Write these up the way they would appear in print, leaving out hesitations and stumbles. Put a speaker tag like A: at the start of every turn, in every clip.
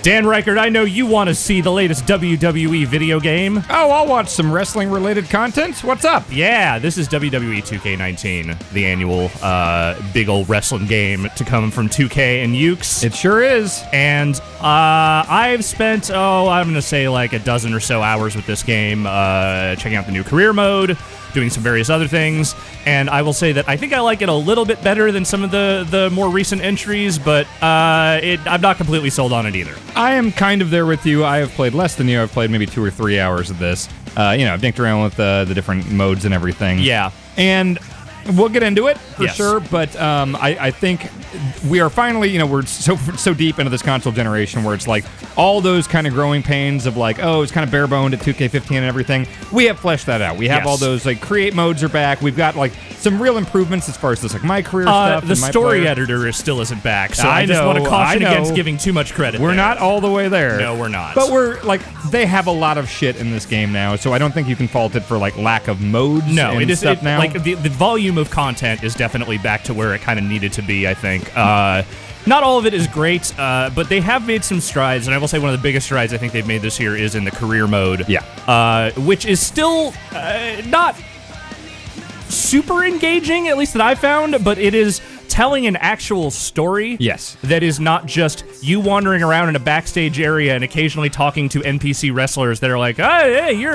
A: Dan Reichert, I know you want to see the latest WWE video game.
B: Oh, I'll watch some wrestling-related content. What's up?
A: Yeah, this is WWE 2K19, the annual big old wrestling game to come from 2K and Ukes.
B: It sure is.
A: And I've spent, I'm going to say like a dozen or so hours with this game, checking out the new career mode, doing some various other things, and I will say that I think I like it a little bit better than some of the more recent entries, but I'm not completely sold on it either.
B: I am kind of there with you. I have played less than you. I've played maybe 2 or 3 hours of this. I've dinked around with the different modes and everything.
A: Yeah.
B: And we'll get into it for
A: Yes.
B: sure, but I think we are finally, we're so deep into this console generation where it's like all those kind of growing pains of like, it's kind of bare boned at 2K15 and everything. We have fleshed that out. We have
A: Yes.
B: all those like create modes are back. We've got like some real improvements as far as this like MyCareer stuff.
A: The
B: and
A: story
B: MyPlayer.
A: editor still isn't back, so
B: I
A: I just
B: know,
A: want to caution
B: I know.
A: against giving too much credit.
B: We're
A: there.
B: not all the way there.
A: No, we're not.
B: But we're like, they have a lot of shit in this game now, so I don't think you can fault it for like lack of modes.
A: No,
B: and
A: it is
B: stuff now.
A: like the volume of content is definitely back to where it kind of needed to be, I think. Not all of it is great, but they have made some strides, and I will say one of the biggest strides I think they've made this year is in the career mode.
B: Yeah.
A: Which is still not super engaging, at least that I found, but it is telling an actual story.
B: Yes.
A: That is not just you wandering around in a backstage area and occasionally talking to NPC wrestlers that are like, oh, hey, you're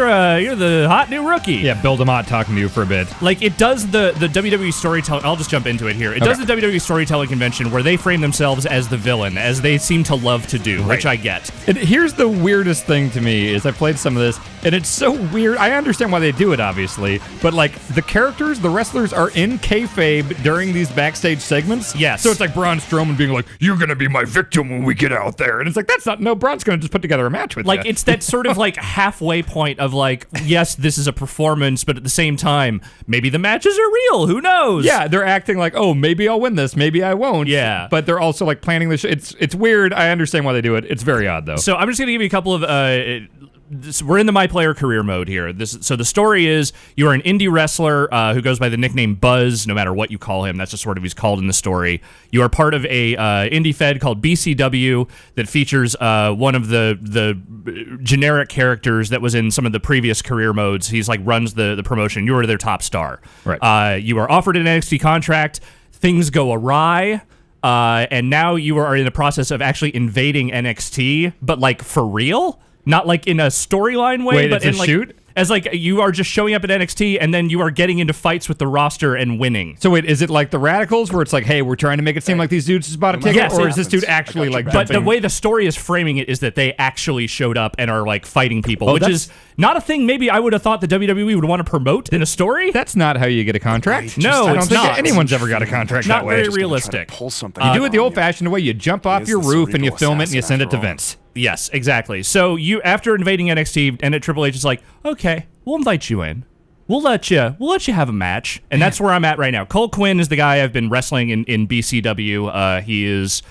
A: the hot new rookie.
B: Yeah, Bill DeMott talking to you for a bit.
A: Like, it does the WWE storytelling. I'll just jump into it here. It does the WWE storytelling convention where they frame themselves as the villain, as they seem to love to do, which I get.
B: And here's the weirdest thing to me is I played some of this, and it's so weird. I understand why they do it, obviously, but like the characters, the wrestlers are in kayfabe during these backstage segments.
A: Yes.
B: So it's like Braun Strowman being like, "You're gonna be my victim when we get out there," and it's like that's not. No, Braun's gonna just put together a match with you.
A: Like, it's that sort of like halfway point of like, yes, this is a performance, but at the same time, maybe the matches are real. Who knows?
B: Yeah, they're acting like, oh, maybe I'll win this, maybe I won't.
A: Yeah.
B: But they're also like planning this. It's weird. I understand why they do it. It's very odd though.
A: So I'm just going to give you a couple of... we're in the MyPlayer career mode here. So the story is you are an indie wrestler who goes by the nickname Buzz, no matter what you call him. That's just sort of he's called in the story. You are part of a indie fed called BCW that features one of the generic characters that was in some of the previous career modes. He's like runs the promotion. You are their top star.
B: Right.
A: You are offered an NXT contract. Things go awry. And now you are in the process of actually invading NXT, but like for real? Not like in a storyline way,
B: Wait,
A: but
B: it's a
A: in like
B: shoot?
A: as like you are just showing up at NXT and then you are getting into fights with the roster and winning.
B: So wait, is it like the Radicals where it's like, hey, we're trying to make it seem like these dudes just bought a ticket,
A: Yes,
B: or
A: it
B: is this dude actually like
A: But
B: jumping?
A: the way the story is framing it is that they actually showed up and are like fighting people, which
B: that's-
A: is not a thing maybe I would have thought the WWE would want to promote in a story.
B: That's not how you get a contract.
A: No,
B: I don't
A: it's
B: think
A: not.
B: anyone's ever got a contract
A: Not
B: that way.
A: very
C: Just gonna try to
A: realistic.
C: Pull something
B: You
C: out
B: do it the
C: on
B: old-fashioned way. You jump off
C: He is
B: your
C: the
B: roof and you
C: cerebral
B: film it and you send it to
C: assassin, after all.
B: Vince.
A: Yes, exactly. So you, after invading NXT, and Triple H is like, okay, we'll invite you in. We'll let you have a match. And that's where I'm at right now. Cole Quinn is the guy I've been wrestling in BCW.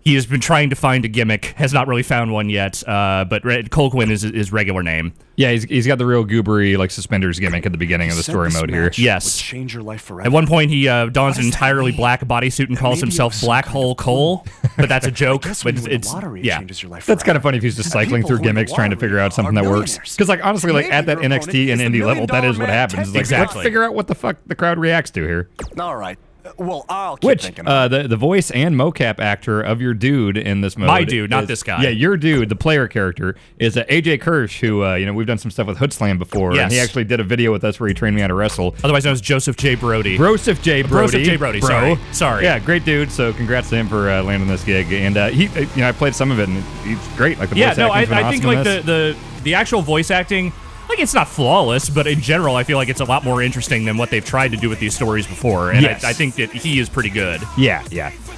A: He has been trying to find a gimmick, has not really found one yet. But Cole Quinn is his regular name.
B: Yeah, he's got the real goobery like suspenders gimmick at the beginning of the
C: Said
B: story
C: this
B: mode here.
C: match
A: Yes.
C: would change your life forever.
A: At one point, he dons an
C: does that
A: entirely
C: mean?
A: black bodysuit and calls
C: Maybe
A: himself
C: it was
A: Black
C: some kind
A: Hole
C: of
A: Cole, but that's a joke.
C: Guess
A: But
C: when you win
A: it's
C: the lottery, it
A: yeah.
C: changes your life
B: That's kind of
C: forever.
B: funny if he's just cycling
C: People
B: through
C: who win the
B: gimmicks trying to figure out
C: lottery
B: something that
C: are
B: works.
C: millionaires.
B: Because like honestly, like
C: Maybe
B: at that
C: your opponent
B: NXT and
C: is the
B: indie level, that is what
C: million-dollar
B: happens.
C: man
B: It's like,
A: Exactly.
B: let's figure out what the fuck the crowd reacts to here.
C: All right. Well, I'll keep
B: Which
C: thinking about it.
B: the voice and mocap actor of your dude in this mode,
A: My dude, not
B: is-
A: this guy.
B: Yeah, your dude, the player character, is AJ Kirsch, who we've done some stuff with Hood Slam before,
A: Yes.
B: and he actually did a video with us where he trained me how to wrestle.
A: Otherwise known as Joseph J. Brody.
B: Broseph J. Brody.
A: Broseph J. Brody,
B: bro.
A: sorry.
B: Yeah, great dude. So congrats to him for landing this gig. And he, I played some of it, and he's great. Like the
A: Yeah,
B: voice
A: no, I
B: acting's been
A: think
B: awesome in
A: like
B: this.
A: the actual voice acting, like it's not flawless, but in general, I feel like it's a lot more interesting than what they've tried to do with these stories before. And
B: Yes.
A: I think that he is pretty good.
B: Yeah.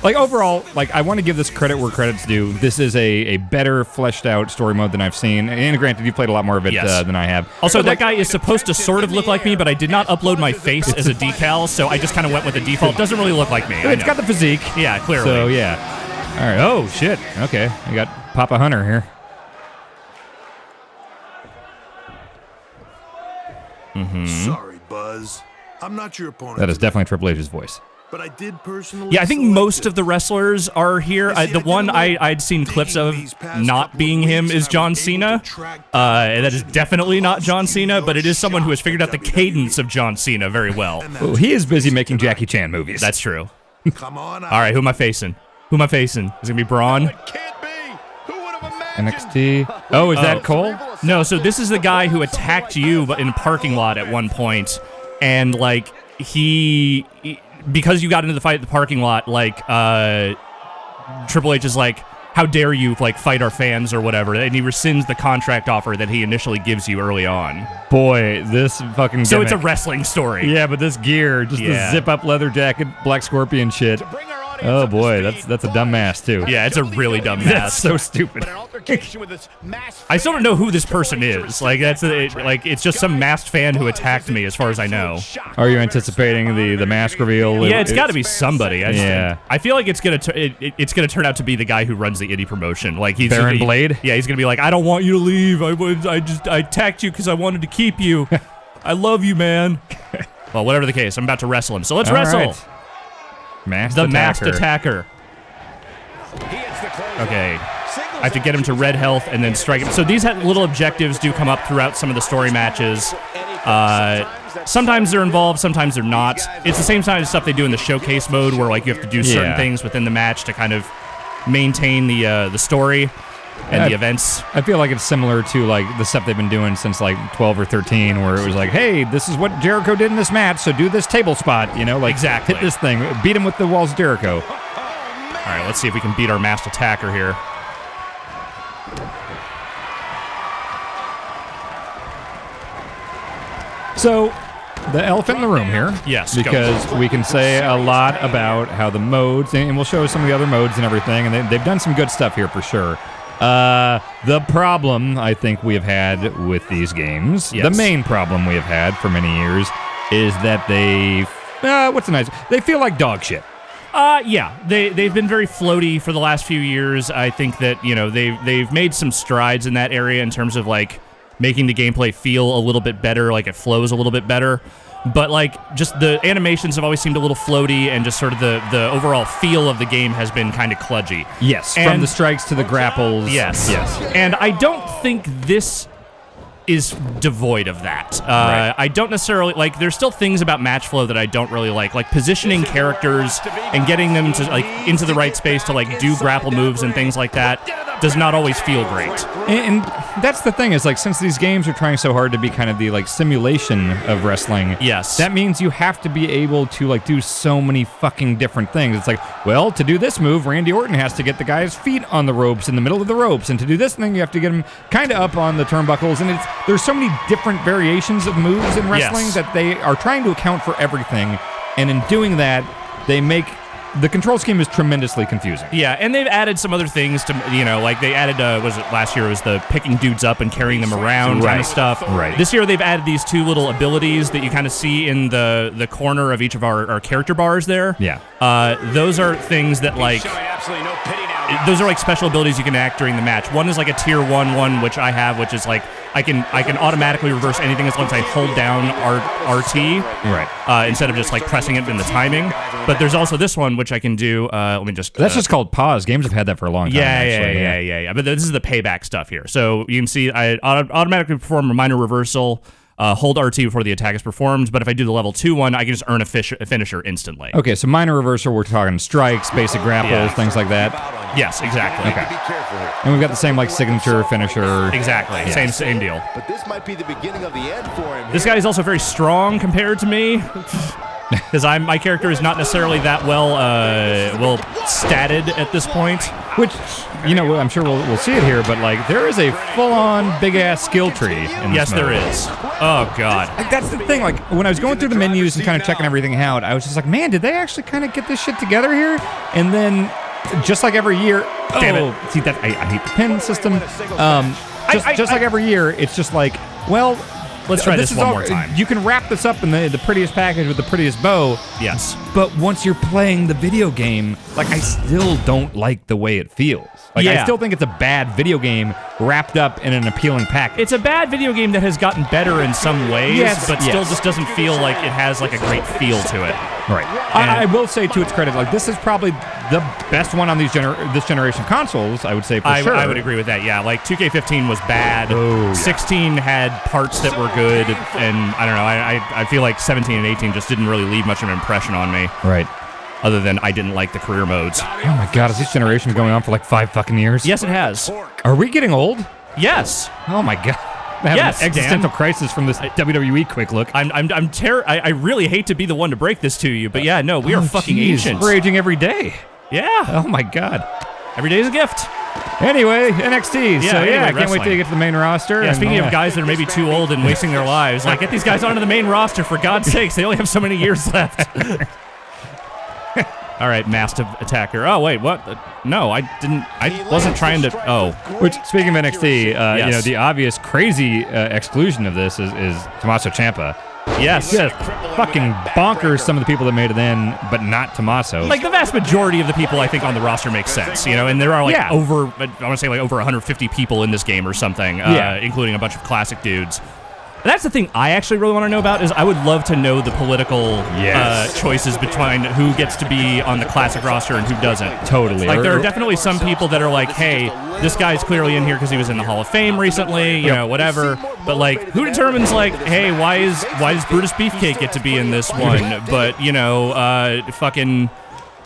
B: Like overall, like I want to give this credit where credit's due. This is a better fleshed out story mode than I've seen. And granted, you played a lot more of it
A: Yes.
B: than I have.
A: Also,
B: But,
A: that
B: like,
A: guy is supposed to sort of look like me, but I did not upload my face as a decal, so I just kind of went with the default. Doesn't really look like me. I
B: It's
A: know.
B: got the physique.
A: Yeah, clearly.
B: So yeah. All right. Oh shit. Okay. I got Papa Hunter here.
D: Sorry, Buzz. I'm not your opponent.
B: That is definitely Triple H's voice.
C: But I did personally.
A: Yeah, I think most of the wrestlers are here. The one I'd seen clips of not being him is John Cena. And that is definitely not John Cena, but it is someone who has figured out the cadence of John Cena very well.
B: Well, he is busy making Jackie Chan movies.
A: That's true.
C: Come on.
A: All right, who am I facing? Who am I facing? Is it going to be Braun?
B: NXT. Oh, is that Cole?
A: No, so this is the guy who attacked you in a parking lot at one point, and like because you got into the fight at the parking lot, like Triple H is like, how dare you like fight our fans or whatever, and he rescinds the contract offer that he initially gives you early on.
B: Boy, this fucking
A: So
B: gimmick.
A: it's a wrestling story.
B: Yeah, but this gear, just the zip-up leather jacket, Black Scorpion shit. Oh boy, that's a dumb mask too.
A: Yeah, it's a really dumb
B: That's
A: mask.
B: so stupid.
A: I still don't know who this person is. Like it's just some masked fan who attacked me, as far as I know.
B: Are you anticipating the mask reveal?
A: Yeah, it's got to be somebody.
B: Yeah.
A: I feel like it's gonna turn out to be the guy who runs the indie promotion. Like he's
B: Baron Blade.
A: Yeah, he's gonna be like, I don't want you to leave. I attacked you because I wanted to keep you. I love you, man. Well, whatever the case, I'm about to wrestle him. So let's wrestle.
B: Right. Masked
A: the
B: attacker.
A: masked attacker. Okay. I have to get him to red health and then strike him. So these little objectives do come up throughout some of the story matches. Sometimes they're involved, sometimes they're not. It's the same kind of stuff they do in the showcase mode, where like you have to do certain things within the match to kind of maintain the story and the events.
B: I feel like it's similar to like the stuff they've been doing since like 12 or 13, where it was like, hey, this is what Jericho did in this match, so do this table spot, you know, like
A: exactly.
B: Hit this thing, beat him with the walls of Jericho.
A: All right, let's see if we can beat our masked attacker here.
B: So, the elephant in the room here.
A: Yes,
B: because we can say a lot about how the modes, and we'll show some of the other modes and everything, and they've done some good stuff here for sure. The problem I think we have had with these games, the main problem we have had for many years, is that they feel like dog shit.
A: Yeah, they've been very floaty for the last few years. I think that, you know, they've made some strides in that area in terms of like making the gameplay feel a little bit better, like it flows a little bit better. But like just the animations have always seemed a little floaty, and just sort of the overall feel of the game has been kind of kludgy.
B: Yes, from the strikes to the grapples.
A: Yes.
B: Yes.
A: And I don't think this is devoid of that.
B: Right.
A: I don't necessarily, like, there's still things about match flow that I don't really like positioning characters and getting them to, like, into the right space to, like, do grapple moves and things like that does not always feel great.
B: And that's the thing, is like, since these games are trying so hard to be kind of the like simulation of wrestling,
A: yes,
B: that means you have to be able to like do so many fucking different things. It's like, well, to do this move, Randy Orton has to get the guy's feet on the ropes in the middle of the ropes, and to do this thing, you have to get him kind of up on the turnbuckles, and there's so many different variations of moves in wrestling that they are trying to account for everything, and in doing that, they make the control scheme is tremendously confusing.
A: Yeah, and they've added some other things to, you know, like they added, was it last year, it was the picking dudes up and carrying them around kind of stuff.
B: Right.
A: This year they've added these two little abilities that you kind of see in the corner of each of our character bars there.
B: Yeah.
A: Those are things that, like, those are like special abilities you can act during the match. One is like a tier 1 one, which I have, which is like I can automatically reverse anything as long as I hold down RT,
B: right?
A: Instead of just like pressing it in the timing. But there's also this one which I can do. Let me just.
B: That's just called pause. Games have had that for a long time.
A: Yeah. But this is the payback stuff here. So you can see I automatically perform a minor reversal. Hold RT before the attack is performed, but if I do the level 2 one, I can just earn a finisher instantly.
B: Okay, so minor reversal, we're talking strikes, basic grapples, things like that.
A: Yes, exactly.
B: Okay. And we've got the same like signature, finisher.
A: Exactly.
B: Yes.
A: Same deal.
D: But this might be the beginning of the end for him.
A: This guy is also very strong compared to me. Because my character is not necessarily that well statted at this point.
B: Which, you know, I'm sure we'll see it here, but like there is a full-on big-ass skill tree in this mode.
A: There is. Oh, God.
B: Like, that's the thing. Like, when I was going through the menus and kind of checking everything out, I was just like, man, did they actually kind of get this shit together here? And then, just like every year...
A: Damn it.
B: See, that I hate the pin system. Just like every year, it's just like, well...
A: Let's try this one more time.
B: You can wrap this up in the prettiest package with the prettiest bow.
A: Yes.
B: But once you're playing the video game, like, I still don't like the way it feels. Like, I still think it's a bad video game wrapped up in an appealing package.
A: It's a bad video game that has gotten better in some ways, but still just doesn't feel like it has like a great feel to it.
B: Right. I will say, to its credit, like this is probably the best one on these this generation consoles. I would say for sure.
A: I would agree with that. Yeah, like 2K15 was bad. 16 had parts that were good, and I don't know. I feel like 17 and 18 just didn't really leave much of an impression on me.
B: Right.
A: Other than I didn't like the career modes.
B: Oh my God, is this generation going on for like 5 fucking years?
A: Yes, it has.
B: Are we getting old?
A: Yes.
B: Oh my God.
A: Yes,
B: an existential crisis from this WWE quick look.
A: I really hate to be the one to break this to you, but yeah, no, we are fucking ancient.
B: We're aging every day.
A: Yeah.
B: Oh my God.
A: Every day is a gift.
B: Anyway, NXT.
A: Yeah,
B: So
A: anyway,
B: I can't wait
A: wrestling.
B: till you get to the main roster.
A: Yeah,
B: and,
A: speaking of guys that are maybe too old and wasting their lives, like get these guys onto the main roster for God's sakes. They only have so many years left. All right, massive attacker. Oh wait, what? No, I didn't. I wasn't trying to. Oh,
B: which speaking of NXT,
A: yes.
B: you know, the obvious crazy exclusion of this is Tommaso Ciampa.
A: Yes.
B: Just fucking bonkers. Some of the people that made it in, but not Tommaso.
A: Like the vast majority of the people I think on the roster make sense, you know, and there are like over 150 people in this game or something, including a bunch of classic dudes. And that's the thing I actually really want to know about is I would love to know the political choices between who gets to be on the classic roster and who doesn't.
B: Totally.
A: Like there are definitely some people that are like, hey, this guy's clearly in here because he was in the Hall of Fame recently, you know, whatever. But like, who determines like, hey, why does Brutus Beefcake get to be in this one? But you know, fucking.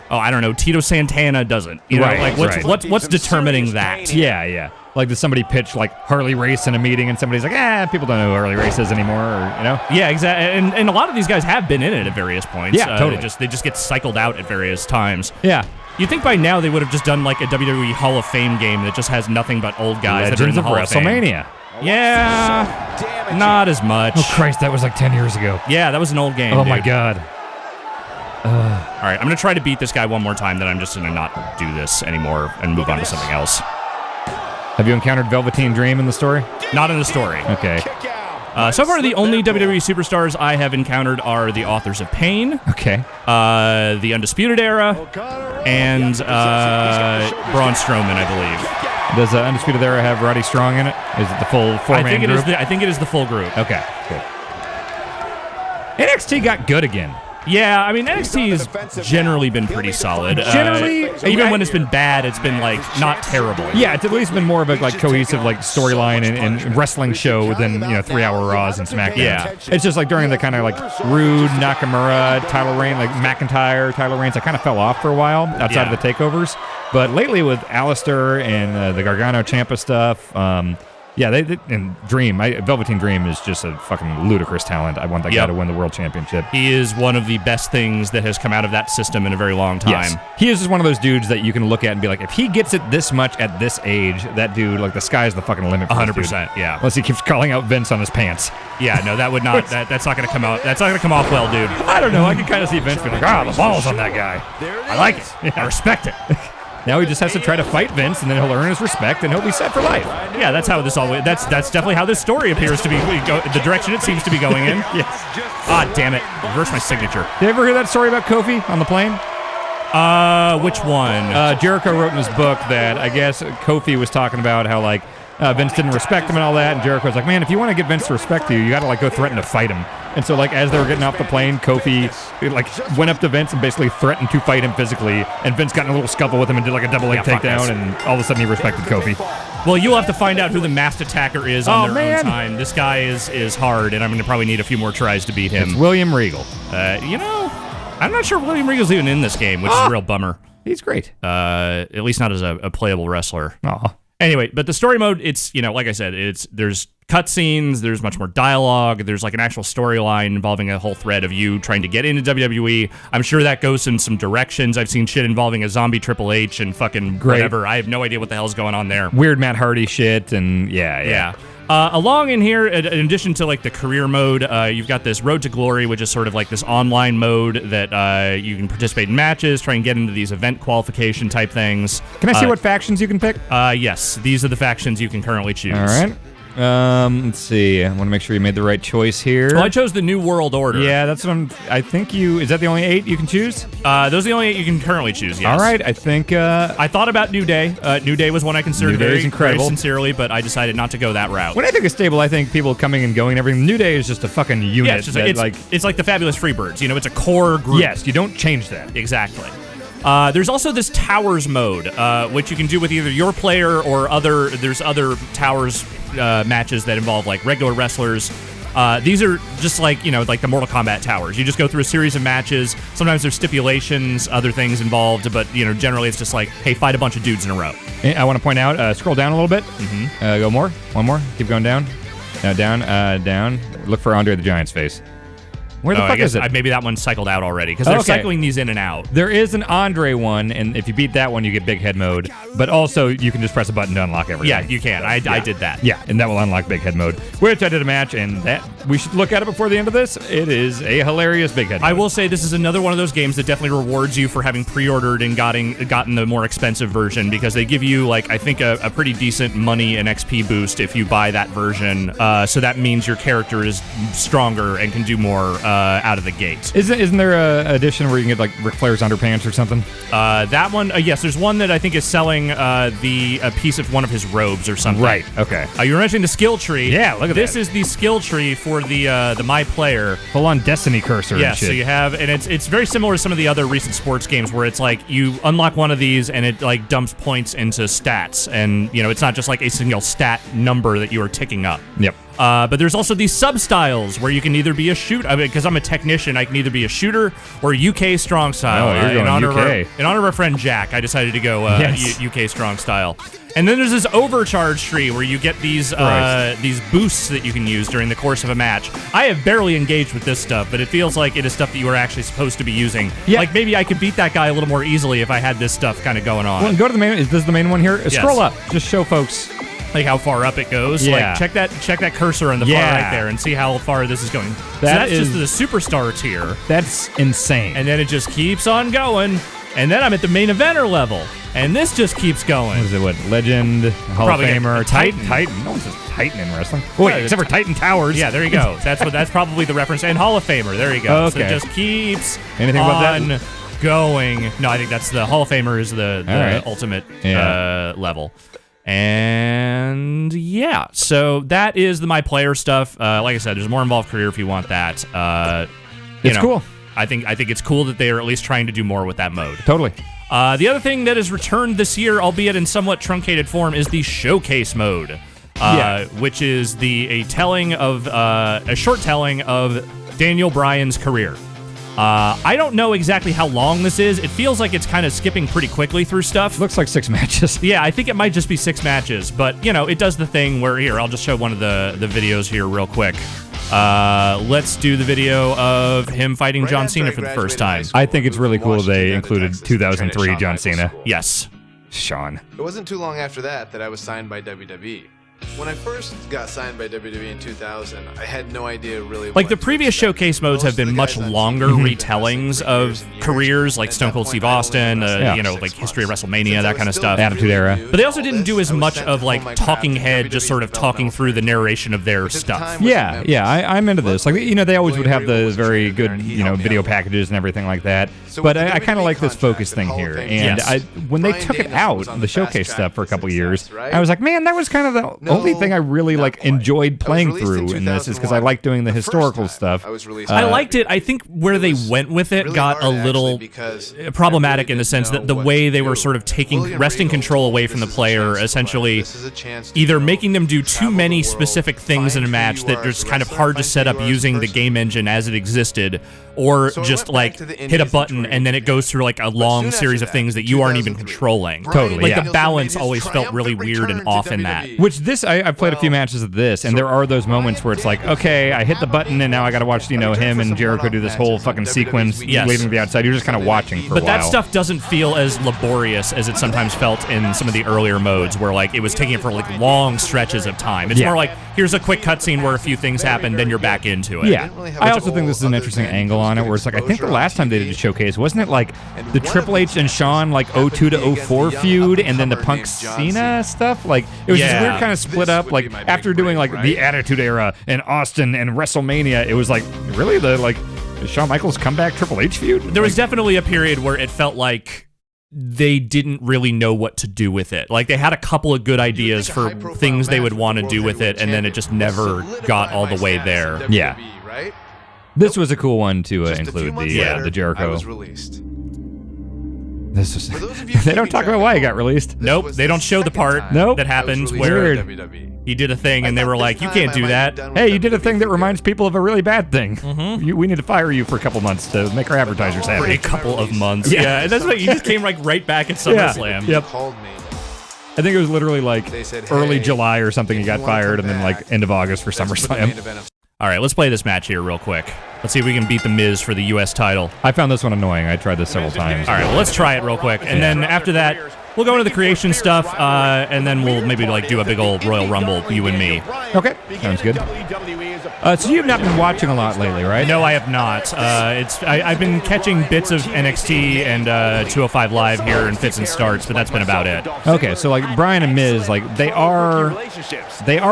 A: Oh, I don't know. Tito Santana doesn't. You know, like what's determining that?
B: Yeah. Like, does somebody pitch like Harley Race in a meeting, and somebody's like, people don't know who Harley Race is anymore, or you know?
A: Yeah, exactly. And a lot of these guys have been in it at various points.
B: Yeah, totally.
A: They just get cycled out at various times.
B: Yeah.
A: You'd think by now they would have just done like a WWE Hall of Fame game that just has nothing but old guys that are in the Hall of Fame.
B: WrestleMania.
A: Yeah, not as much.
B: Oh Christ, that was like 10 years ago.
A: Yeah, that was an old game.
B: Oh
A: dude.
B: my God.
A: All right, I'm gonna try to beat this guy one more time. Then I'm just gonna not do this anymore and move on to something else.
B: Have you encountered Velveteen Dream in the story?
A: Not in the story.
B: Okay.
A: So far, the only WWE superstars I have encountered are the Authors of Pain,
B: Okay.
A: the Undisputed Era, and Braun Strowman, I believe.
B: Does Undisputed Era have Roddy Strong in it? Is it the full four-man group?
A: I think it is the full group.
B: Okay, cool. NXT got good again.
A: Yeah, I mean, NXT has generally been pretty solid.
B: Generally,
A: even when it's been bad, it's been, like, not terrible.
B: Yeah, it's at least been more of a, like, cohesive, like, storyline and wrestling show than, you know, 3-hour Raws and SmackDowns.
A: Yeah.
B: It's just, like, during the kind of, like, Rude, Nakamura, Tyler Reigns, like, McIntyre, Tyler Reigns, I kind of fell off for a while outside of the takeovers. But lately with Alistair and the Gargano Ciampa stuff, yeah, and Dream, Velveteen Dream is just a fucking ludicrous talent. I want that guy to win the world championship.
A: He is one of the best things that has come out of that system in a very long time.
B: Yes. He is just one of those dudes that you can look at and be like, if he gets it this much at this age, that dude, like, the sky's the fucking limit for
A: 100%, yeah.
B: Unless he keeps calling out Vince on his pants.
A: Yeah, no, that would not, that's not going to come out, that's not going to come off well, dude.
B: I don't know, I can kind of see Vince being like, the balls on that guy.
A: I like it. Yeah. I respect it.
B: Now he just has to try to fight Vince, and then he'll earn his respect, and he'll be set for life.
A: Yeah, that's how this always. That's definitely how this story appears to be. The direction it seems to be going in.
B: Yes.
A: Ah, damn it! Reverse my signature.
B: Did you ever hear that story about Kofi on the plane?
A: Which one?
B: Jericho wrote in his book that I guess Kofi was talking about how like Vince didn't respect him and all that, and Jericho's like, man, if you want to get Vince to respect you gotta like go threaten to fight him. And so like as they were getting off the plane, Kofi like went up to Vince and basically threatened to fight him physically, and Vince got in a little scuffle with him and did like a double leg takedown, and all of a sudden he respected Kofi.
A: Well, you'll have to find out who the masked attacker is on their own time. This guy is hard, and I'm going to probably need a few more tries to beat him.
B: It's William Regal.
A: You know, I'm not sure William Regal's even in this game, which is a real bummer.
B: He's great.
A: At least not as a playable wrestler.
B: Aw.
A: Anyway, but the story mode, it's, you know, like I said, there's cutscenes, there's much more dialogue, there's like an actual storyline involving a whole thread of you trying to get into WWE. I'm sure that goes in some directions. I've seen shit involving a zombie Triple H and fucking whatever. I have no idea what the hell's going on there.
B: Weird Matt Hardy shit, and yeah.
A: Along in here, in addition to like the career mode, you've got this Road to Glory, which is sort of like this online mode that you can participate in matches, try and get into these event qualification type things.
B: Can I see what factions you can pick?
A: Yes, these are the factions you can currently choose.
B: All right. Let's see. I want to make sure you made the right choice here.
A: Well, I chose the New World Order.
B: Yeah, that's what I think you... Is that the only 8 you can choose?
A: Those are the only 8 you can currently choose, yes.
B: All right, I think...
A: I thought about New Day. New Day was one I considered
B: New Day is incredible.
A: very sincerely, but I decided not to go that route.
B: When I think of stable, I think people coming and going and everything. New Day is just a fucking unit.
A: Yeah, it's like the Fabulous Freebirds. It's a core group.
B: Yes, you don't change that.
A: Exactly. There's also this Towers mode, which you can do with either your player or there's other Towers matches that involve like regular wrestlers. These are just like the Mortal Kombat Towers. You just go through a series of matches. Sometimes there's stipulations, other things involved, but generally it's just like, hey, fight a bunch of dudes in a row.
B: I want to point out, scroll down a little bit. Go more, one more. Keep going down. Now down. Look for Andre the Giant's face. Where the fuck is it?
A: Maybe that one cycled out already, because they're cycling these in and out.
B: There is an Andre one, and if you beat that one, you get big head mode. But also, you can just press a button to unlock everything.
A: Yeah, you can. I did that.
B: Yeah, and that will unlock big head mode, which I did a match, and that we should look at it before the end of this. It is a hilarious big head mode.
A: I will say this is another one of those games that definitely rewards you for having pre-ordered and gotten the more expensive version, because they give you, I think, a pretty decent money and XP boost if you buy that version. So that means your character is stronger and can do more out of the gate.
B: Isn't there a edition where you can get Ric Flair's underpants or something?
A: That one, yes. There's one that I think is selling a piece of one of his robes or something.
B: Right. Okay.
A: You were mentioning the skill tree.
B: Yeah. Look at
A: this.
B: that.
A: This is the skill tree for the MyPlayer.
B: Full on Destiny cursor.
A: Yeah.
B: And shit.
A: So you have, and it's very similar to some of the other recent sports games where it's like you unlock one of these and it dumps points into stats, and it's not just like a single stat number that you are ticking up.
B: Yep.
A: But there's also these sub-styles where you can either be a shooter, because I'm a technician, I can either be a shooter or UK strong style.
B: Oh, you're going UK.
A: In honor of our friend Jack, I decided to go
B: yes.
A: UK strong style. And then there's this overcharge tree where you get these boosts that you can use during the course of a match. I have barely engaged with this stuff, but it feels like it is stuff that you are actually supposed to be using. Yeah. Like maybe I could beat that guy a little more easily if I had this stuff kind of going on.
B: Well, go to the main. Is this the main one here? Yes. Scroll up. Just show folks.
A: Like how far up it goes.
B: Yeah.
A: Like check that cursor on the far right there and see how far this is going. That's just the superstar tier.
B: That's insane.
A: And then it just keeps on going. And then I'm at the main eventer level. And this just keeps going.
B: What is it? What? Legend, Hall
A: Probably
B: of Famer,
A: Titan.
B: Titan. No one says Titan in wrestling. Oh, wait, except for Titan Towers.
A: Yeah, there you go. That's probably the reference. And Hall of Famer. There you go.
B: Okay.
A: So it just keeps
B: Anything about that?
A: going. No, I think that's the Hall of Famer is the ultimate level. And yeah, so that is the MyPlayer stuff. Like I said, there's more involved career if you want that.
B: It's cool.
A: I think it's cool that they are at least trying to do more with that mode.
B: Totally.
A: The other thing that has returned this year, albeit in somewhat truncated form, is the showcase mode, which is a short telling of Daniel Bryan's career. I don't know exactly how long this is. It feels like it's kind of skipping pretty quickly through stuff.
B: Looks like 6 matches.
A: Yeah, I think it might just be 6 matches, but it does the thing where I'll just show one of the videos here real quick. Let's do the video of him fighting John Cena for the first time.
B: I think it's really cool they included 2003 John Cena.
A: Yes.
B: Sean.
D: It wasn't too long after that I was signed by WWE. When I first got signed by WWE in 2000, I had no idea really.
A: Like the previous showcase modes have been much longer retellings of careers, like Stone Cold Steve Austin, like history of WrestleMania, that kind of stuff.
B: Attitude Era.
A: But they also didn't do as much of like talking head, just sort of talking through the narration of their stuff.
B: Yeah, I'm into this. Like they always would have the very good video packages and everything like that. But I kind of like this focus thing here. And when they took it out, the showcase stuff for a couple years, I was like, man, that was kind of the only thing I really enjoyed playing through in this is because I like doing the historical stuff.
A: I liked it. I think where they went with it got a little problematic in the sense that the way they were sort of wresting control away from the player, essentially either making them do too many specific things in a match that are just kind of hard to set up using the game engine as it existed, or just hit a button and then it goes through a long series of things that you aren't even controlling.
B: Totally.
A: The balance always felt really weird and off in that.
B: Which this, I've played a few matches of this, and there are those moments where it's like, okay, I hit the button and now I got to watch, him and Jericho do this whole fucking sequence leading to the outside. You're just kind of watching for a while.
A: But that stuff doesn't feel as laborious as it sometimes felt in some of the earlier modes where it was taking it for long stretches of time. It's more like, here's a quick cutscene where a few things happen, then you're back into it.
B: Yeah. I also think this is an interesting angle angle on it where it's like, I think the last time they did a showcase, wasn't it like the Triple H and Shawn like 02 to 04 feud and then the Punk Cena stuff? Like, it was just weird kind of split up. Like, after doing like the Attitude Era and Austin and WrestleMania, it was like, really? The like Shawn Michaels comeback Triple H feud?
A: There was definitely a period where it felt like they didn't really know what to do with it. Like, they had a couple of good ideas for things they would want to do with it, and then it just never got all the way there.
B: Yeah. This was a cool one to include the Jericho.
D: I was released.
B: This was, they don't talk about why he got released.
A: Nope, they don't show the part that happened where he did a thing and they were like, you can't do that.
B: Hey, you did a thing that reminds people of a really bad thing. We need to fire you for a couple months to make our advertisers happy.
A: For a couple of months. Yeah, that's what you just came like right back at SummerSlam.
B: Yep.
D: Called me.
B: I think it was literally like
D: Said,
B: early
D: hey,
B: July or something he got fired, and then like end of August for SummerSlam.
A: All right, let's play this match here real quick. Let's see if we can beat The Miz for the U.S. title.
B: I found this one annoying. I tried this several times.
A: All right, well, let's try it real quick. And then after that, we'll go into the creation stuff, and then we'll maybe like do a big old Royal Rumble, you and me.
B: Okay, sounds good. So you've not been watching a lot lately, right?
A: No, I have not. I've been catching bits of NXT and 205 Live here in fits and starts, but that's been about it.
B: Okay, so like Bryan and Miz, like they are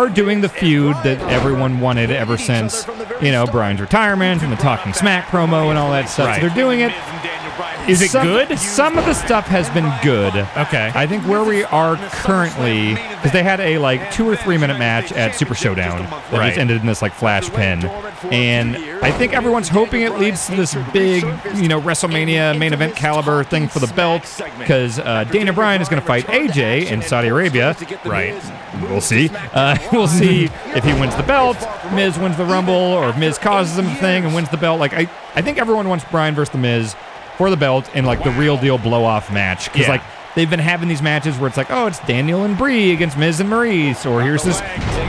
B: doing the feud that everyone wanted ever since, you know, Bryan's retirement and the Talking Smack promo and all that stuff.
A: Right.
B: So they're doing it.
A: Is it good?
B: Some of the stuff has been good.
A: Okay.
B: I think where we are currently, because they had a like 2 or 3 minute match at Super Showdown that just ended in this like flash pin, and I think everyone's hoping it leads to this big, you know, WrestleMania main event caliber thing for the belt, because Daniel Bryan is going to fight AJ in Saudi Arabia.
A: Right.
B: We'll see. We'll see if he wins the belt, Miz wins the Rumble, or if Miz causes him the thing and wins the belt. Like I think everyone wants Bryan versus the Miz for the belt in like the real deal blow off match, because like they've been having these matches where it's like, oh, it's Daniel and Brie against Miz and Maurice, or here's this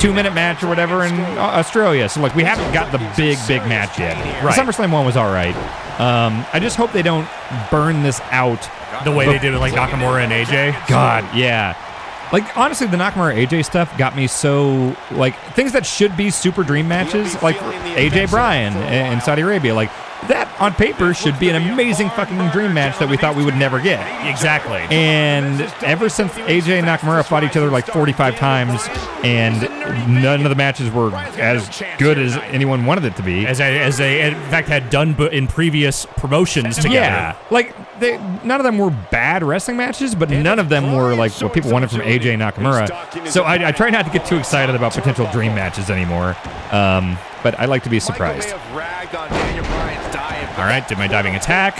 B: 2 minute match or whatever in Australia. So like we haven't got the big match yet.
A: Right.
B: The SummerSlam one was all right. I just hope they don't burn this out
A: the way they did with like Nakamura and AJ.
B: God, yeah. Like, honestly, the Nakamura AJ stuff got me so, like, things that should be super dream matches, like AJ Bryan in Saudi Arabia, like, that on paper should be an amazing fucking dream match that we thought we would never get.
A: Exactly.
B: And ever since AJ and Nakamura fought each other like 45 times, and none of the matches were as good as anyone wanted it to be.
A: As they in fact had done in previous promotions together.
B: Yeah. Like, none of them were bad wrestling matches, but none of them were like what people wanted from AJ and Nakamura. So I try not to get too excited about potential dream matches anymore. But I like to be surprised.
A: All right, did my diving attack.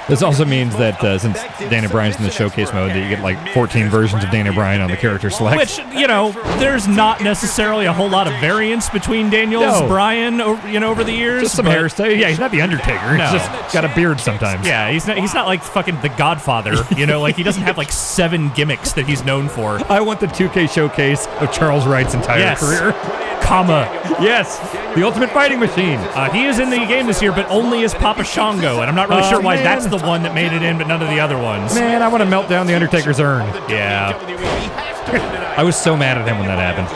B: This also means that since Daniel Bryan's in the showcase mode, that you get like 14 versions of Daniel Bryan on the character select.
A: Which, you know, there's not necessarily a whole lot of variance between Daniel's Bryan, you know, over the years.
B: Just some hairstyle. Yeah, he's not the Undertaker.
A: No.
B: He's just got a beard sometimes.
A: Yeah, he's not like fucking the Godfather. You know, like he doesn't have like 7 gimmicks that he's known for.
B: I want the 2K showcase of Charles Wright's entire career.
A: Comma.
B: Yes, the Ultimate Fighting Machine.
A: He is in the game this year, but only as Papa Shango, and I'm not really sure why that's the one that made it in, but none of the other ones.
B: Man, I want to melt down the Undertaker's urn.
A: Yeah.
B: I was so mad at him when that happened.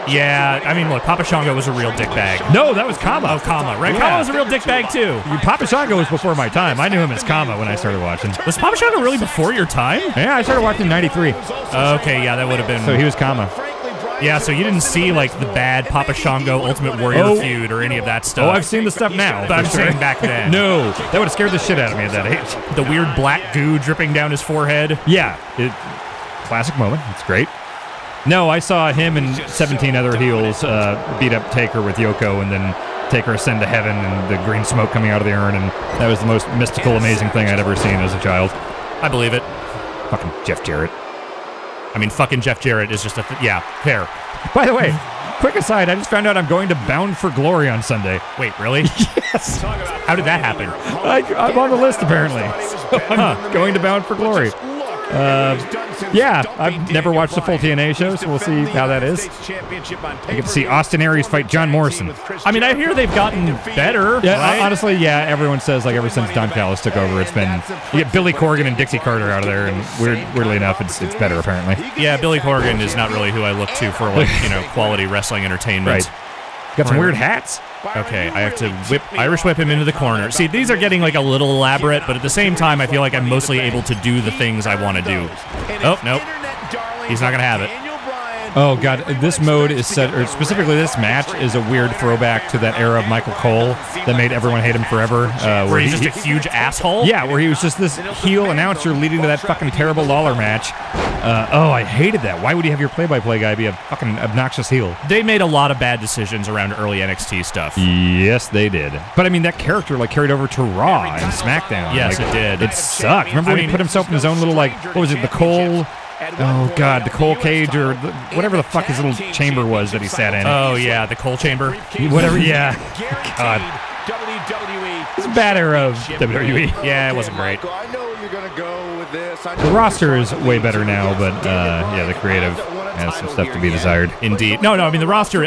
A: Yeah, I mean, look, Papa Shango was a real dickbag.
B: No, that was Kama.
A: Oh, Kama, right?
B: Yeah.
A: Kama was a real dickbag, too.
B: Papa Shango was before my time. I knew him as Kama when I started watching.
A: Was Papa Shango really before your time?
B: Yeah, I started watching in 93.
A: Okay, yeah, that would have been...
B: So he was Kama.
A: Yeah, so you didn't see, like, the bad Papa Shango Ultimate Warrior feud or any of that stuff.
B: Oh, I've seen the stuff now.
A: But I'm saying back then.
B: No, that would have scared the shit out of me at that age.
A: The weird black goo dripping down his forehead.
B: Yeah, classic moment. It's great. No, I saw him and 17 other heels beat up Taker with Yoko, and then Taker ascend to heaven and the green smoke coming out of the urn, and that was the most mystical, amazing thing I'd ever seen as a child.
A: I believe it.
B: Fucking Jeff Jarrett.
A: I mean, fucking Jeff Jarrett is just yeah, fair.
B: By the way, quick aside, I just found out I'm going to Bound for Glory on Sunday.
A: Wait, really?
B: Yes.
A: How did that happen?
B: I'm on the list, apparently. So I'm going to Bound for Glory. Yeah, I've never watched a full TNA show, so we'll see how that is. I get to see Austin Aries fight John Morrison.
A: I mean, I hear they've gotten better.
B: Yeah,
A: right?
B: Honestly, yeah, everyone says, like, ever since Don Callis took over, it's been, you get Billy Corgan and Dixie Carter out of there, and weirdly enough, it's better, apparently.
A: Yeah, Billy Corgan is not really who I look to for, like, you know, quality wrestling entertainment.
B: Right. Got some weird hats.
A: Okay, I have to Irish whip him into the corner. See, these are getting like a little elaborate, but at the same time, I feel like I'm mostly able to do the things I want to do. Oh, nope. He's not going to have it.
B: Oh, God, this mode is set, or specifically this match is a weird throwback to that era of Michael Cole that made everyone hate him forever.
A: Where he's just a huge asshole?
B: Yeah, where he was just this heel announcer leading to that fucking terrible Lawler match. I hated that. Why would you have your play-by-play guy be a fucking obnoxious heel?
A: They made a lot of bad decisions around early NXT stuff.
B: Yes, they did. But, I mean, that character, like, carried over to Raw and SmackDown.
A: Yes,
B: like,
A: it did.
B: It sucked. Remember when he put himself in his own little, like, what was it, the Cole... Oh, God, the Cole cage or whatever the fuck his little chamber was that he sat in.
A: Oh, yeah, the Cole chamber.
B: Whatever, yeah. God. It's a bad era of WWE.
A: Yeah, it wasn't great.
B: The roster is way better now, but, yeah, the creative has some stuff to be desired.
A: Indeed. No, I mean, the roster,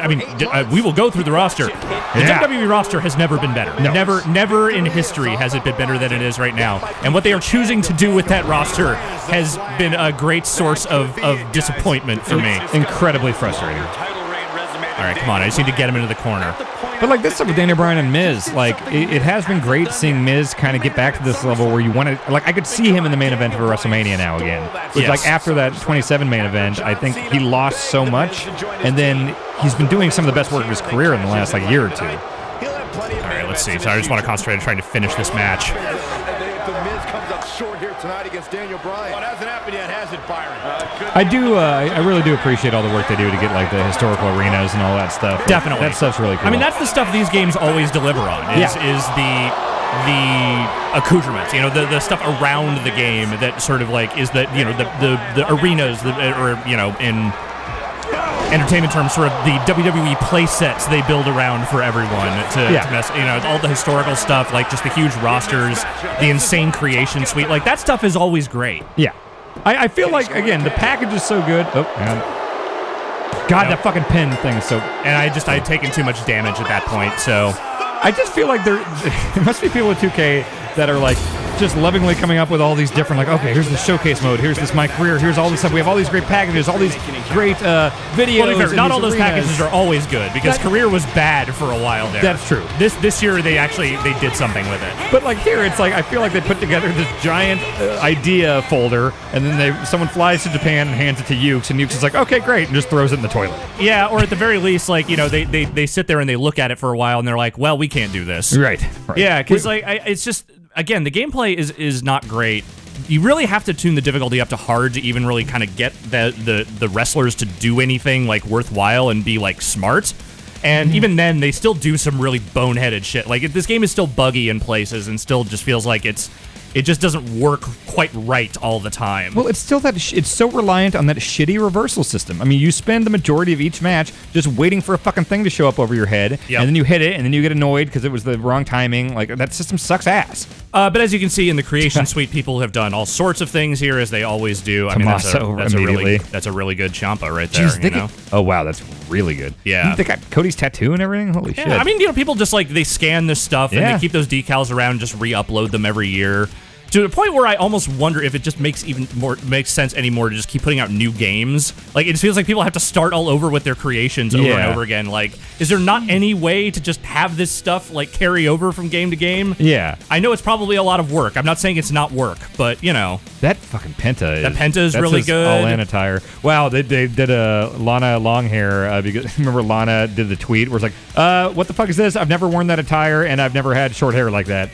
A: we will go through the roster. The WWE roster has never been better.
B: No.
A: Never in history has it been better than it is right now. And what they are choosing to do with that roster has been a great source of disappointment for me.
B: Incredibly frustrating.
A: All right, come on. I just need to get him into the corner.
B: But like this stuff with Daniel Bryan and Miz, like it has been great seeing Miz kind of get back to this level where you want to, like I could see him in the main event of a WrestleMania now again. Which
A: Yes.
B: like after that 27 main event, I think he lost so much, and then he's been doing some of the best work of his career in the last like year or two.
A: All right, let's see. So I just want to concentrate on trying to finish this match.
B: I really do appreciate all the work they do to get like the historical arenas and all that stuff.
A: Definitely.
B: That stuff's really cool.
A: I mean, that's the stuff these games always deliver on. Is the accoutrements, the stuff around the game that sort of like is the arenas in entertainment terms, sort of the WWE play sets they build around for everyone to mess, all the historical stuff, like just the huge rosters, the insane creation suite, like that stuff is always great.
B: Yeah. I feel like, again, the package is so good. Oh, man. God, that fucking pin thing. So,
A: and I'd taken too much damage at that point, so
B: I just feel like there must be people at 2K that are like just lovingly coming up with all these different, like, okay, here's the showcase mode, here's this MyCareer, here's all this stuff. We have all these great packages, all these great videos.
A: Well, not all those packages are always good because Career was bad for a while there.
B: That's true.
A: This year they did something with it.
B: But like here, it's like I feel like they put together this giant idea folder, and then someone flies to Japan and hands it to Ukes, and Ukes is like, okay, great, and just throws it in the toilet.
A: Yeah, or at the very least, like they sit there and they look at it for a while and they're like, well, we can't do this.
B: Right.
A: Yeah, because it's just. Again, the gameplay is not great. You really have to tune the difficulty up to hard to even really kind of get the wrestlers to do anything like worthwhile and be like smart. And even then, they still do some really boneheaded shit. Like this game is still buggy in places and still just feels like it just doesn't work quite right all the time.
B: Well, it's still it's so reliant on that shitty reversal system. I mean, you spend the majority of each match just waiting for a fucking thing to show up over your head, and then you hit it, and then you get annoyed because it was the wrong timing. Like, that system sucks ass.
A: But as you can see in the creation suite, people have done all sorts of things here, as they always do. I mean, that's a really good Ciampa right there.
B: Jeez, oh, wow, that's really good.
A: Yeah.
B: They got Cody's tattoo and everything? Holy shit.
A: I mean, people just like, they scan this stuff and they keep those decals around and just re-upload them every year. To the point where I almost wonder if it just makes sense anymore to just keep putting out new games. Like, it feels like people have to start all over with their creations over and over again. Like, is there not any way to just have this stuff, like, carry over from game to game?
B: Yeah.
A: I know it's probably a lot of work. I'm not saying it's not work, but,
B: That fucking Penta
A: is really good.
B: All-in attire. Wow, they did a Lana long hair. Because remember Lana did the tweet where it's like, what the fuck is this? I've never worn that attire, and I've never had short hair like that.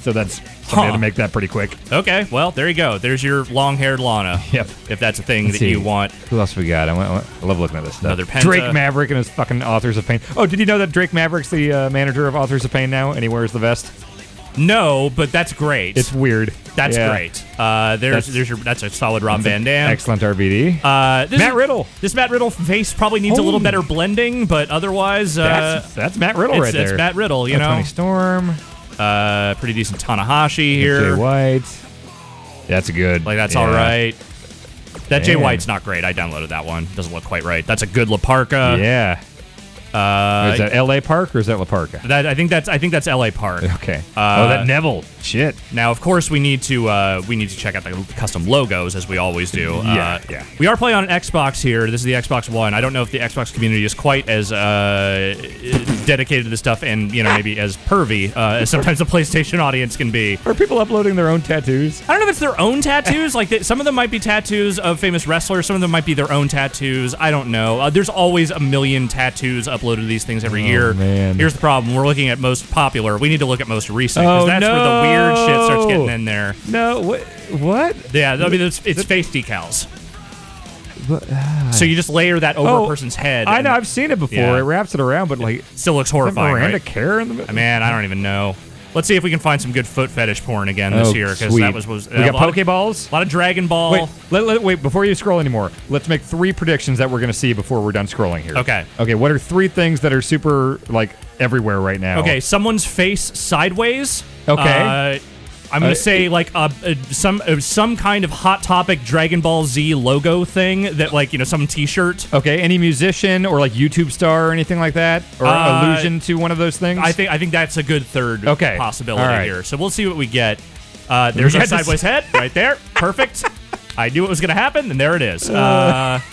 B: So that's something to make that pretty quick.
A: Okay, well, there you go. There's your long-haired Lana.
B: Yep.
A: If that's a thing you want.
B: Who else we got? I love looking at this stuff.
A: Another Penta.
B: Drake Maverick and his fucking Authors of Pain. Oh, did you know that Drake Maverick's the manager of Authors of Pain now, and he wears the vest?
A: No, but that's great.
B: It's weird.
A: That's great. That's a solid Rob Van Dam.
B: Excellent RVD. Matt Riddle.
A: This Matt Riddle face probably needs a little better blending, but otherwise,
B: that's Matt Riddle right there.
A: It's Matt Riddle,
B: Tony Storm.
A: Pretty decent Tanahashi here.
B: Jay White. That's good.
A: Like, that's all right. That Jay White's not great. I downloaded that one. Doesn't look quite right. That's a good La Parka.
B: Yeah. Is that L.A. Park or is that La Parka?
A: I think that's L.A. Park.
B: Okay. That Neville. Shit.
A: Now, of course, we need to check out the custom logos as we always do.
B: Yeah.
A: We are playing on an Xbox here. This is the Xbox One. I don't know if the Xbox community is quite as dedicated to this stuff and maybe as pervy as sometimes the PlayStation audience can be.
B: Are people uploading their own tattoos?
A: I don't know if it's their own tattoos. Like some of them might be tattoos of famous wrestlers. Some of them might be their own tattoos. I don't know. There's always a million tattoos uploaded to these things every year.
B: Man.
A: Here's the problem. We're looking at most popular. We need to look at most recent because that's where the weird shit starts getting in there.
B: No. What?
A: Yeah, I mean, it's face decals. So you just layer that over a person's head.
B: I know. I've seen it before.
A: Yeah.
B: It wraps it around, but
A: still looks horrifying.
B: Miranda
A: right?
B: Kerr in the middle?
A: Man, I don't even know. Let's see if we can find some good foot fetish porn again this year because that was
B: we got Pokeballs.
A: A lot of Dragon Ball.
B: Wait, before you scroll anymore, let's make 3 predictions that we're going to see before we're done scrolling here.
A: Okay.
B: What are 3 things that are super everywhere right now?
A: Okay, someone's face sideways.
B: Okay.
A: I'm gonna say some kind of Hot Topic Dragon Ball Z logo thing that some T-shirt.
B: Okay, any musician or YouTube star or anything like that, or allusion to one of those things.
A: I think that's a good third possibility here. So we'll see what we get. There's our sideways head right there. Perfect. I knew it was gonna happen, and there it is. I've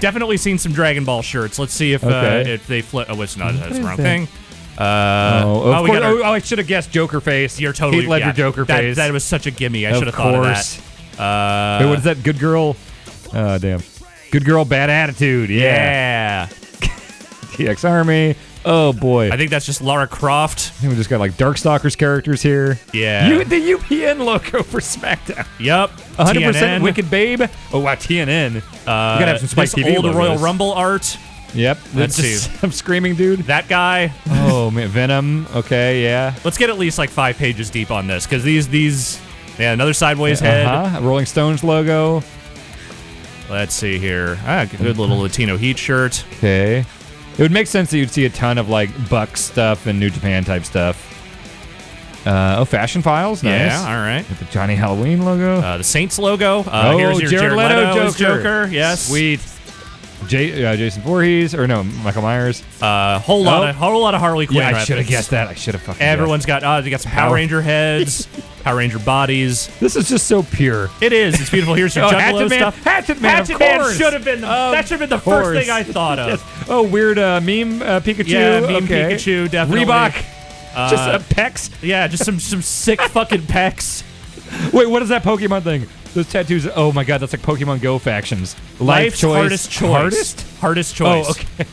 A: definitely seen some Dragon Ball shirts. Let's see if they flip. Oh, it's not. That's the wrong thing.
B: I should have guessed Joker face.
A: You're totally
B: Heath Ledger Joker face.
A: That was such a gimme. I should have thought of that.
B: Wait, what is that? Good girl. Damn. Good girl, bad attitude. Yeah. TX Army. Oh boy.
A: I think that's just Lara Croft.
B: I think we just got Darkstalkers characters here.
A: Yeah.
B: The UPN logo for SmackDown.
A: Yep.
B: 100%
A: TNN.
B: Wicked Babe. Oh wow, TNN. We gotta have some Spike TV
A: old
B: logos.
A: Royal Rumble art.
B: Yep.
A: Let's see.
B: Some screaming dude.
A: That guy.
B: Oh man, Venom. Okay, yeah.
A: Let's get at least 5 pages deep on this because these. Yeah, another sideways head.
B: Rolling Stones logo.
A: Let's see here. Good little Latino Heat shirt.
B: Okay. It would make sense that you'd see a ton of Bucks stuff and New Japan type stuff. Fashion Files. Nice.
A: Yeah, all right.
B: With the Johnny Halloween logo.
A: The Saints logo. Here's your
B: Jared Leto
A: as Joker. Yes.
B: Sweet. Jason Voorhees or no, Michael Myers.
A: Whole lot of Harley Quinn.
B: Yeah, I should have guessed that. I should have fucking.
A: Everyone's got. They got some Power Ranger heads, Power Ranger bodies.
B: This is just so pure.
A: It is. It's beautiful. Here's your Juggalo stuff.
B: Hatchet Man
A: should have been. That should have been the first thing I thought of.
B: Yes. Oh, weird meme Pikachu.
A: Yeah, meme Pikachu. Definitely.
B: Reebok. Just pecs.
A: Yeah, just some sick fucking pecs.
B: Wait, what is that Pokemon thing? Those tattoos. Oh my god, that's like Pokemon Go factions.
A: Life's hardest choice. Hardest choice.
B: Oh, okay.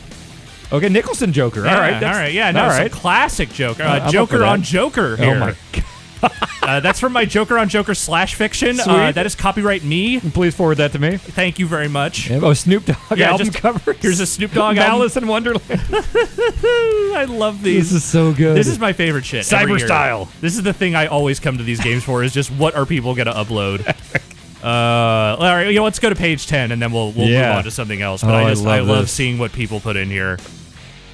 B: Okay, Nicholson Joker.
A: Yeah,
B: all right.
A: All right. Yeah, no, some classic Joker. Joker on Joker here.
B: Oh my god.
A: That's from my Joker on Joker /fiction. That is copyright me.
B: Please forward that to me.
A: Thank you very much.
B: Oh, Snoop Dogg album cover.
A: Here's a Snoop Dogg
B: Alice in Wonderland.
A: I love these.
B: This is so good.
A: This is my favorite shit.
B: Cyber style.
A: This is the thing I always come to these games for is just what are people going to upload? All right, let's go to page 10 and then we'll move on to something else. But I love seeing what people put in here.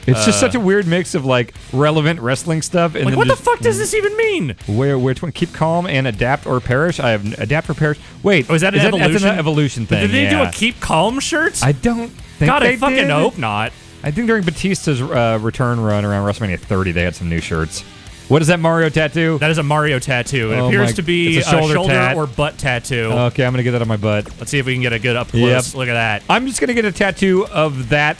B: It's just such a weird mix of relevant wrestling stuff and
A: what the fuck does this even mean?
B: Which one? Keep calm and adapt or perish. I have adapt or perish. Wait,
A: is that an evolution?
B: That's an evolution thing.
A: Did they do a keep calm shirt?
B: I don't think
A: God,
B: they
A: I fucking
B: did.
A: hope not.
B: I think during Batista's return run around WrestleMania 30, they had some new shirts. What is that Mario tattoo?
A: That is a Mario tattoo. It appears to be
B: it's
A: a shoulder or butt tattoo.
B: Okay, I'm going to get that on my butt.
A: Let's see if we can get a good up close. Look at that.
B: I'm just going to get a tattoo of that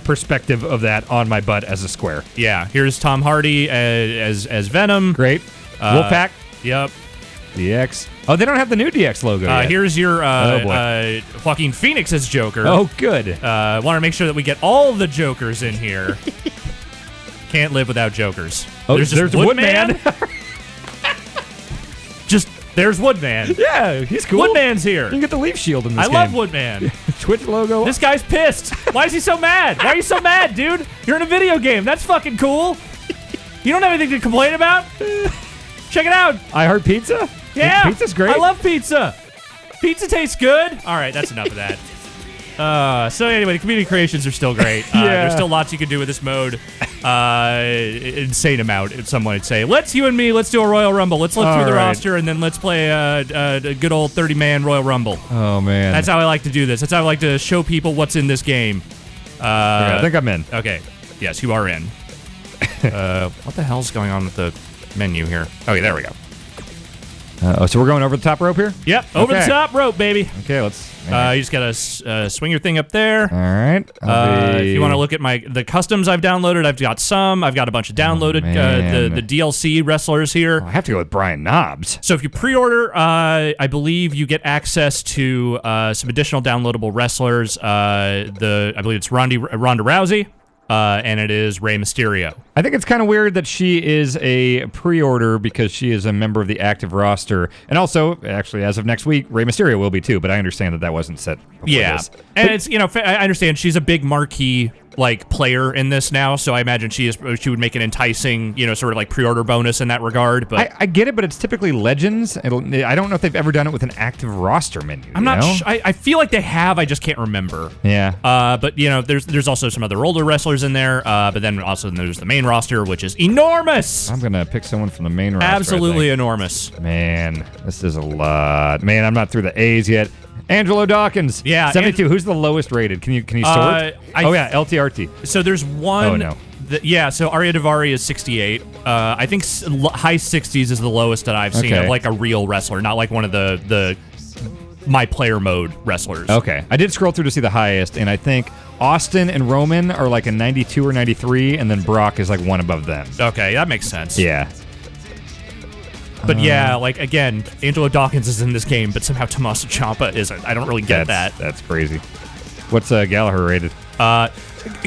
B: perspective of that on my butt as a square.
A: Yeah, here's Tom Hardy as Venom.
B: Great. Wolfpack.
A: Yep.
B: DX. Oh, they don't have the new DX logo yet.
A: Here's your Joaquin Phoenix as Joker.
B: Oh, good.
A: Want to make sure that we get all the Jokers in here. Can't live without Jokers.
B: Oh, there's Woodman.
A: There's Woodman.
B: Yeah, he's cool.
A: Woodman's here.
B: You can get the leaf shield in this game.
A: I love Woodman.
B: Twitch logo.
A: This guy's pissed. Why is he so mad? Why are you so mad, dude? You're in a video game. That's fucking cool. You don't have anything to complain about? Check it out.
B: I heard pizza?
A: Yeah.
B: Pizza's great.
A: I love pizza. Pizza tastes good. All right, that's enough of that. So anyway, the community creations are still great. There's still lots you can do with this mode. Insane amount, some might say. Let's do a Royal Rumble. Let's look through the roster and then let's play a good old 30-man Royal Rumble.
B: Oh, man.
A: That's how I like to do this. That's how I like to show people what's in this game.
B: I think I'm in.
A: Okay. Yes, you are in. What the hell's going on with the menu here? Oh, yeah, there we go.
B: So we're going over the top rope here?
A: Yep, over the top rope, baby.
B: Okay, let's...
A: You just gotta swing your thing up there.
B: All right.
A: If you want to look at the customs I've downloaded, I've got some. I've got a bunch of downloaded the DLC wrestlers here.
B: I have to go with Brian Knobbs.
A: So if you pre-order, I believe you get access to some additional downloadable wrestlers. I believe it's Ronda Rousey. And it is Rey Mysterio.
B: I think it's kind of weird that she is a pre-order because she is a member of the active roster. And also, actually, as of next week, Rey Mysterio will be too, but I understand that wasn't set before this.
A: And it's, I understand she's a big marquee player in this now, so I imagine she would make an enticing, sort of like pre-order bonus in that regard. But
B: I get it, but it's typically Legends. I don't know if they've ever done it with an active roster menu.
A: I'm not sure. I feel like they have. I just can't remember.
B: Yeah.
A: But there's also some other older wrestlers in there. But then also there's the main roster, which is enormous.
B: I'm gonna pick someone from the main roster.
A: Absolutely enormous.
B: Man, this is a lot. Man, I'm not through the A's yet. Angelo Dawkins.
A: Yeah.
B: 72. Who's the lowest rated? Can you sort? LTRT.
A: So there's one.
B: Oh, no.
A: So Arya Davari is 68. I think high 60s is the lowest that I've seen of a real wrestler, not like one of the My Player Mode wrestlers.
B: Okay. I did scroll through to see the highest, and I think Austin and Roman are like a 92 or 93, and then Brock is like one above them.
A: Okay, that makes sense.
B: Yeah.
A: But again, Angelo Dawkins is in this game, but somehow Tommaso Ciampa isn't. I don't really get that.
B: That's crazy. What's Gallagher rated?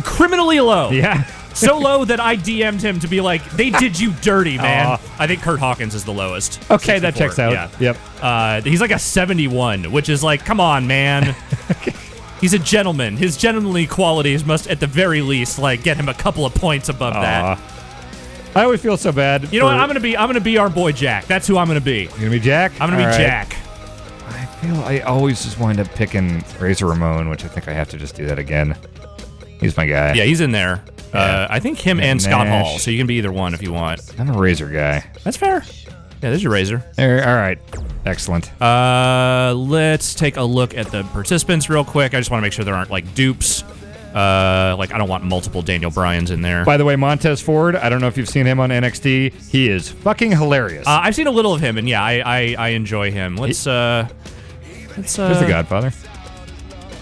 A: Criminally low.
B: Yeah.
A: So low that I DM'd him to be like, they did you dirty, man. I think Kurt Hawkins is the lowest.
B: Okay,
A: 64.
B: that checks out.
A: Yeah.
B: Yep.
A: He's like a 71, which is like, come on, man. He's a gentleman. His gentlemanly qualities must, at the very least, get him a couple of points above that.
B: I always feel so bad.
A: You know what? I'm gonna be our boy Jack. That's who I'm gonna be.
B: You're gonna be Jack?
A: I'm gonna be Jack.
B: I feel I always just wind up picking Razor Ramon, which I think I have to just do that again. He's my guy.
A: Yeah, he's in there.
B: Yeah.
A: I think him and Scott Hall, so you can be either one if you want.
B: I'm a Razor guy.
A: That's fair. Yeah, there's your Razor.
B: All right. Excellent.
A: Let's take a look at the participants real quick. I just want to make sure there aren't dupes. I don't want multiple Daniel Bryans in there.
B: Be the way, Montez Ford, I don't know if you've seen him on NXT. He is fucking hilarious.
A: I've seen a little of him, and yeah, I enjoy him. Let's
B: Who's the Godfather?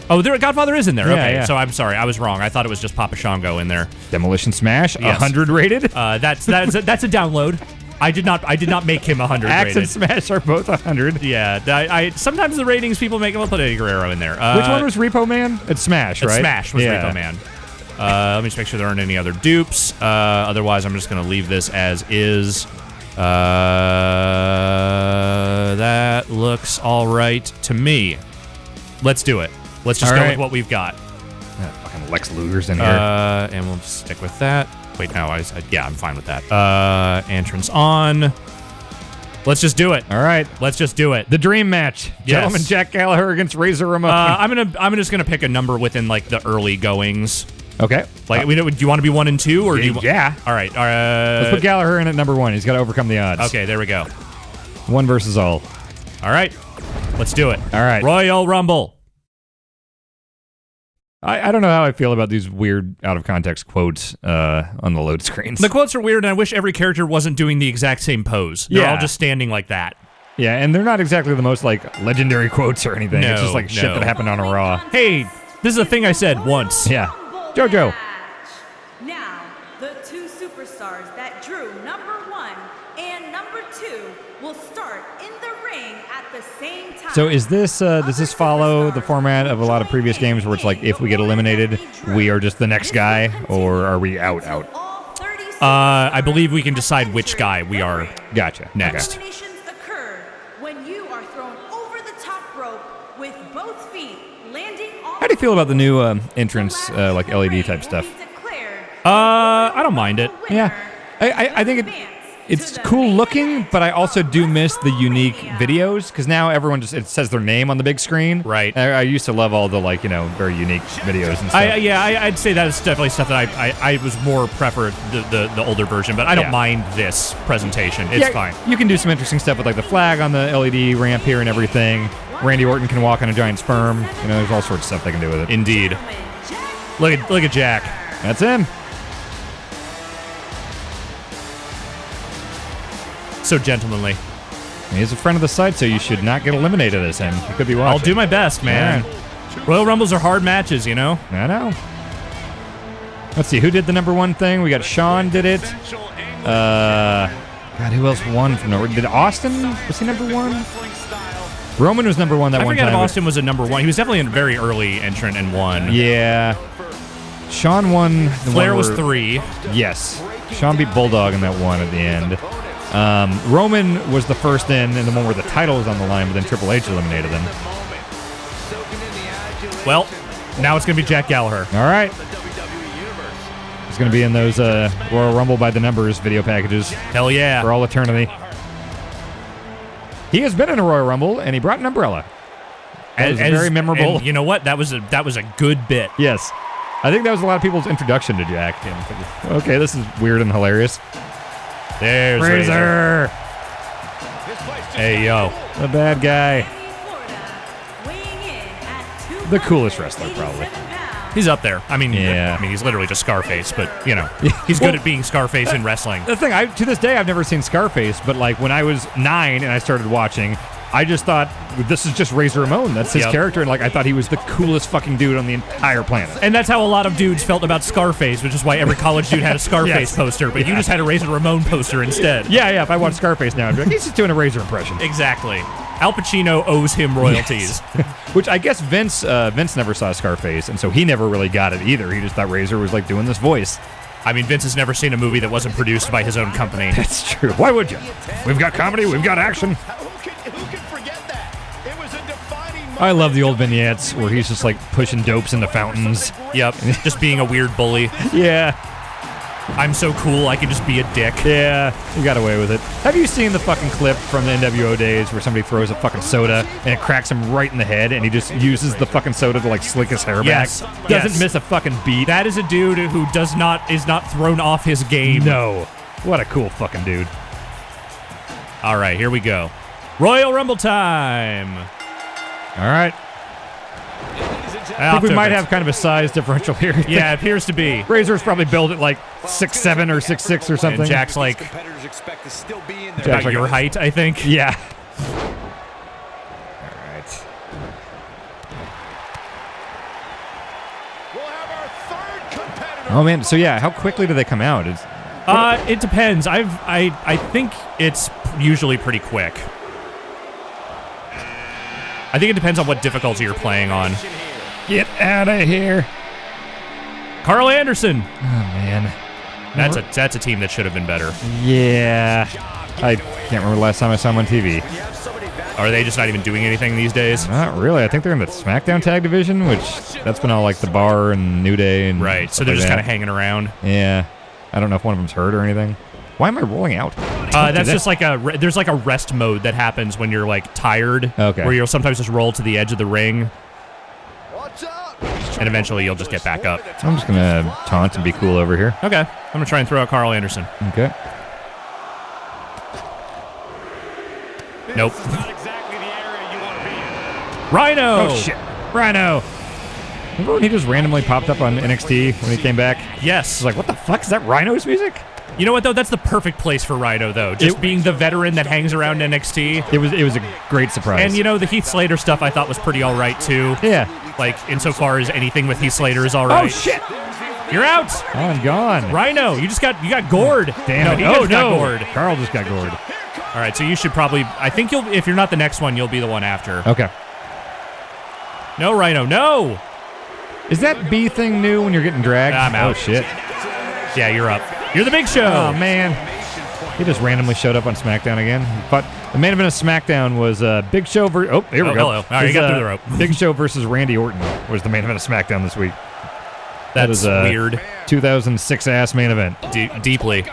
A: Oh, Godfather is in there.
B: Yeah,
A: Okay,
B: yeah.
A: so I'm sorry, I was wrong. I thought it was just Papa Shango in there.
B: Demolition Smash,
A: Yes.
B: 100 rated.
A: That's a download. I did not make him 100
B: Axe
A: rated.
B: and Smash are both 100.
A: Yeah, I sometimes the ratings people make. We'll put Eddie Guerrero in there.
B: Which one was Repo Man? It's Smash, right?
A: Smash was Repo Man. Let me just make sure there aren't any other dupes. Otherwise, I'm just going to leave this as is. That looks all right to me. Let's do it. Let's just go with what we've got.
B: Fucking Lex Luger's in here.
A: And we'll just stick with that. Wait, no, I'm fine with that. Entrance on. Let's just do it.
B: All right.
A: Let's just do it.
B: The dream match.
A: Yes.
B: Gentleman Jack Gallagher against Razor Ramon.
A: I'm just gonna pick a number within the early goings.
B: Okay.
A: Do you want to be 1 and 2 or do you?
B: Yeah.
A: All right.
B: Let's put Gallagher in at number 1. He's got to overcome the odds.
A: Okay, there we go.
B: 1 versus all.
A: All right. Let's do it.
B: All right.
A: Royal Rumble.
B: I don't know how I feel about these weird out of context quotes on the load screens.
A: The quotes are weird, and I wish every character wasn't doing the exact same pose. They're all just standing like that.
B: Yeah, and they're not exactly the most legendary quotes or anything. It's just shit that happened on a Raw.
A: Hey, this is a thing I said once.
B: Yeah. JoJo.
E: Now, the 2 superstars that drew number 1 and number 2 will start in the ring at the same time.
B: So is this does this follow the format of a lot of previous games where it's if we get eliminated, we are just the next guy, or are we out?
A: I believe we can decide which guy we are.
B: Gotcha.
A: Next.
E: Eliminations occur when you are thrown over the top rope with both feet landing on.
B: How do you feel about the new entrance, LED type stuff?
A: I don't mind it.
B: Yeah. I think it's cool looking, but I also do miss the unique videos because now everyone it says their name on the big screen.
A: Right.
B: I used to love all the very unique videos and stuff.
A: I'd say that is definitely stuff that I was more prefer the older version, but I don't mind this presentation. It's fine.
B: You can do some interesting stuff with the flag on the LED ramp here and everything. Randy Orton can walk on a giant sperm. There's all sorts of stuff they can do with it.
A: Indeed. Look at Jack.
B: That's him.
A: so gentlemanly.
B: He's a friend of the site, so you should not get eliminated as him. You could be watching.
A: I'll do my best, man. Royal Rumbles are hard matches, you know?
B: I know. Let's see, who did the number one thing? We got Sean did it. God, who else won from nowhere? Did Austin? Was he number one? Roman was number one that one time.
A: I forget if Austin was a number one. He was definitely a very early entrant and won.
B: Yeah. Sean won.
A: Flair was 3.
B: Yes. Sean beat Bulldog in that one at the end. Roman was the first in, and the one where the title was on the line, but then Triple H eliminated him.
A: Well, now it's going to be Jack Gallagher.
B: All right. He's going to be in those Royal Rumble by the Numbers video packages.
A: Hell yeah.
B: For all eternity. He has been in a Royal Rumble, and he brought an umbrella. That was very memorable.
A: And you know what? That was a good bit.
B: Yes. I think that was a lot of people's introduction to Jack. Okay, this is weird and hilarious.
A: There's
B: Razor.
A: Hey, yo.
B: The bad guy. The coolest wrestler, probably.
A: He's up there. I mean,
B: yeah.
A: He's literally just Scarface, but, you know, he's good at being Scarface in wrestling.
B: The thing, to this day, I've never seen Scarface, but, like, when I was 9 and I started watching, I just thought, this is just Razor Ramon. That's his character, and, like, I thought he was the coolest fucking dude on the entire planet.
A: And that's how a lot of dudes felt about Scarface, which is why every college dude had a Scarface poster, but you just had a Razor Ramon poster instead.
B: Yeah, if I watch Scarface now, I'd be like, he's just doing a Razor impression.
A: Exactly. Al Pacino owes him royalties.
B: Yes. Which I guess Vince never saw Scarface, and so he never really got it either. He just thought Razor was, like, doing this voice.
A: I mean, Vince has never seen a movie that wasn't produced by his own company.
B: That's true. Why would you? We've got comedy, we've got action. I love the old vignettes where he's just like pushing dopes into fountains.
A: Yep, just being a weird bully.
B: Yeah.
A: I'm so cool, I can just be a dick.
B: Yeah, you got away with it. Have you seen the fucking clip from the NWO days where somebody throws a fucking soda and it cracks him right in the head and he just uses the fucking soda to like slick his hair back? Doesn't miss a fucking beat.
A: That is a dude who is not thrown off his game.
B: No. What a cool fucking dude.
A: All right, here we go. Royal Rumble time.
B: All right. I think we might have kind of a size differential here.
A: Yeah, it appears to be.
B: Razor's probably built at like 6'7" or 6'6" or something.
A: And Jack's like about your height, I think.
B: Yeah. All right. Oh man, so yeah, how quickly do they come out?
A: It depends. I think it's usually pretty quick. I think it depends on what difficulty you're playing on.
B: Get out of here.
A: Carl Anderson.
B: Oh, man.
A: That's a team that should have been better.
B: Yeah. I can't remember the last time I saw them on TV.
A: Are they just not even doing anything these days?
B: Not really. I think they're in the SmackDown Tag Division, which that's been all like the Bar and New Day. And
A: right, so they're just kind of hanging around.
B: Yeah. I don't know if one of them's hurt or anything. Why am I rolling out?
A: That's just like there's like a rest mode that happens when you're like tired.
B: Okay.
A: Where you'll sometimes just roll to the edge of the ring. And eventually you'll just get back up.
B: I'm just going to taunt and be cool over here.
A: Okay. I'm going to try and throw out Carl Anderson.
B: Okay.
A: Nope. Rhino!
B: Oh, shit. Rhino! Remember when he just randomly popped up on NXT when he came back?
A: Yes.
B: I was like, what the fuck? Is that Rhino's music?
A: You know what, though? That's the perfect place for Rhino, though. Just being the veteran that hangs around NXT.
B: It was a great surprise.
A: And, you know, the Heath Slater stuff I thought was pretty all right, too.
B: Yeah.
A: Like, insofar as anything with Heath Slater is all right.
B: Oh, shit!
A: You're out!
B: Oh, I'm gone.
A: Rhino, you got gored.
B: Damn
A: no,
B: it.
A: He just got gored.
B: Carl just got gored.
A: All right, so you should probably... I think if you're not the next one, you'll be the one after.
B: Okay.
A: No, Rhino, no!
B: Is that B thing new when you're getting dragged?
A: I'm out.
B: Oh, shit.
A: Yeah, you're up. You're the Big Show!
B: Oh, man. He just randomly showed up on SmackDown again. But the main event of SmackDown was Big Show versus... Oh, here we go.
A: Hello. All right, you got through the rope.
B: Big Show versus Randy Orton was the main event of SmackDown this week.
A: That's
B: that was
A: weird.
B: 2006 ass main event.
A: Deeply.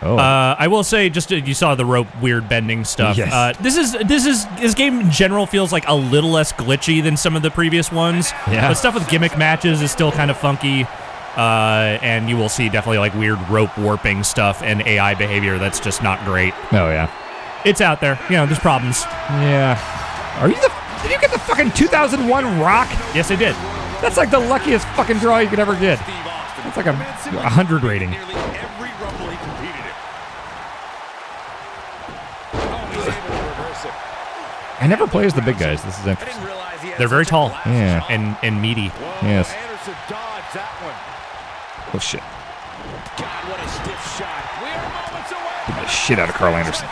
B: Oh.
A: I will say, just you saw the rope weird bending stuff.
B: Yes.
A: This game in general feels like a little less glitchy than some of the previous ones.
B: Yeah.
A: But stuff with gimmick matches is still kind of funky. And you will see definitely like weird rope warping stuff and AI behavior that's just not great.
B: Oh, yeah.
A: It's out there. You know, there's problems.
B: Yeah. Did you get the fucking 2001 Rock?
A: Yes, I did.
B: That's like the luckiest fucking draw you could ever get. That's like a 100 rating. I never play as the big guys. This is interesting.
A: They're very tall.
B: Yeah.
A: And meaty.
B: Yes.
F: Anderson dodged that one.
B: Oh, shit.
F: God, what a stiff shot. We are moments away.
B: Beat the shit out of Carl Anderson.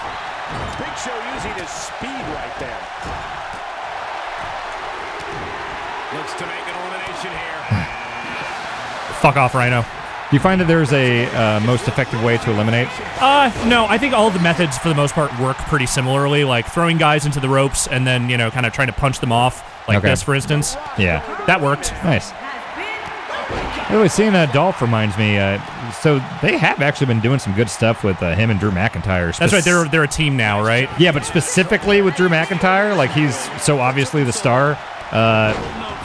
F: Big Show using his speed right there. Looks to make an elimination here.
A: Fuck off, Rhino.
B: Do you find that there's a most effective way to eliminate?
A: No, I think all the methods for the most part work pretty similarly, like throwing guys into the ropes and then, kind of trying to punch them off, like this, for instance.
B: Yeah.
A: That worked.
B: Nice. Anyway, seeing Dolph reminds me, so they have actually been doing some good stuff with him and Drew McIntyre.
A: That's right, they're a team now, right?
B: Yeah, but specifically with Drew McIntyre, like he's so obviously the star.